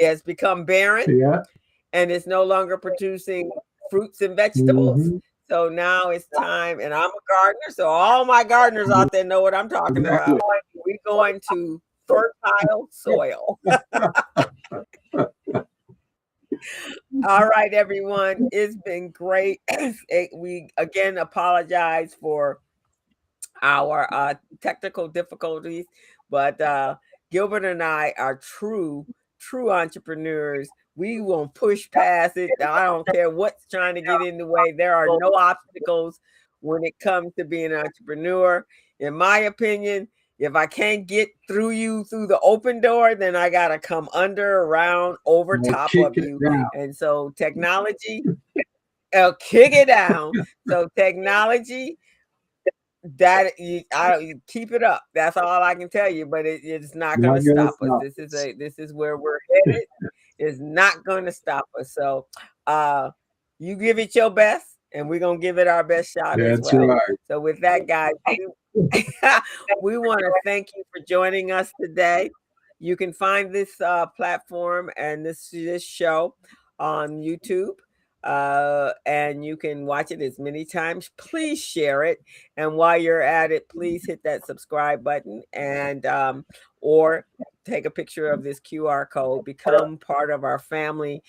has become barren and it's no longer producing fruits and vegetables. So now it's time, and I'm a gardener, so all my gardeners out there know what I'm talking about. We're going to fertile soil. All right, everyone. It's been great. We again apologize for our technical difficulties, but Gilbert and I are true entrepreneurs. We won't push past it. I don't care what's trying to get in the way. There are no obstacles when it comes to being an entrepreneur. In my opinion, if I can't get through you through the open door, then I got to come under, around, over top Kick of it you. down. And so technology, kick it down. So technology, that you keep it up. That's all I can tell you. But it's not going to stop us. This is where we're headed. It's not going to stop us. So you give it your best, and we're going to give it our best shot as well. Right. So with that, guys, we want to thank you for joining us today. You can find this platform and this show on YouTube. And you can watch it as many times. Please share it, and while you're at it, please hit that subscribe button, and or take a picture of this QR code. Become part of our family.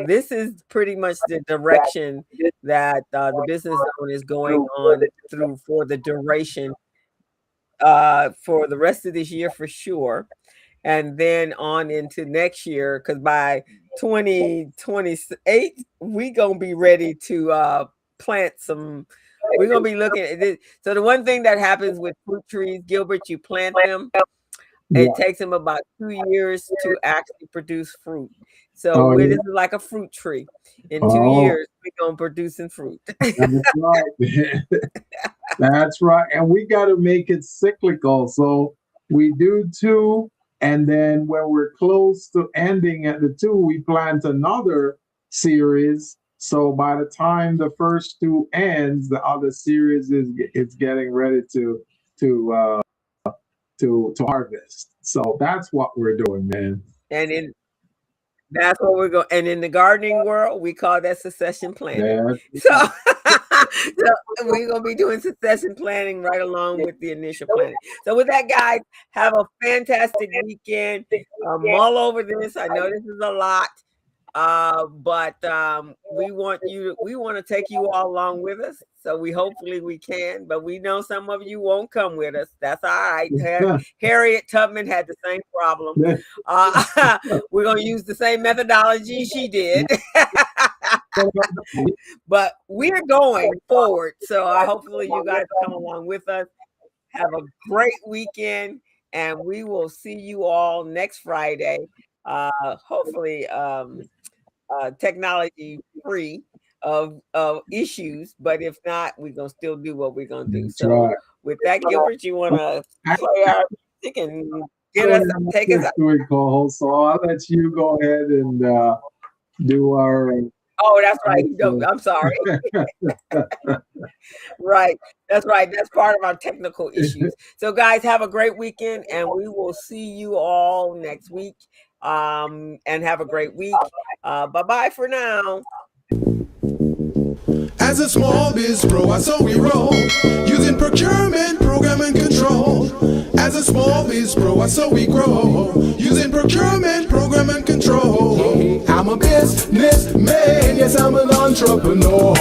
This is pretty much the direction that the Business Zone is going on through for the duration, for the rest of this year for sure, and then on into next year, because by 2028 we gonna be ready to plant some. We're gonna be looking at this. So the one thing that happens with fruit trees, Gilbert, you plant them, it takes them about 2 years to actually produce fruit. So this is like a fruit tree. In 2 years we're gonna producing fruit. That's right. That's right. And we got to make it cyclical. So we do 2, and then when we're close to ending at the 2, we plant another series. So by the time the first 2 ends, the other series is getting ready to harvest. So that's what we're doing, man. And that's what we're going. And in the gardening world, we call that succession planning. So we're gonna be doing succession planning right along with the initial planning. So with that, guys, have a fantastic weekend. Mull over this. I know this is a lot, but we want to take you all along with us. So hopefully we can, but we know some of you won't come with us. That's all right. Harriet Tubman had the same problem. We're gonna use the same methodology she did. But we're going forward. So hopefully you guys come along with us. Have a great weekend, and we will see you all next Friday. Hopefully technology free of issues, but if not, we're gonna still do what we're gonna do. So with that, Gilbert, you want to play our music and take us out? So I'll let you go ahead and do our. Oh, that's right. No, I'm sorry. Right. That's right. That's part of our technical issues. So guys, have a great weekend, and we will see you all next week. And have a great week. Bye-bye for now. As a small biz pro, so we roll, using procurement, program, and control. As a small biz pro, so we grow, using procurement, program, and control. I'm a businessman, yes, I'm an entrepreneur.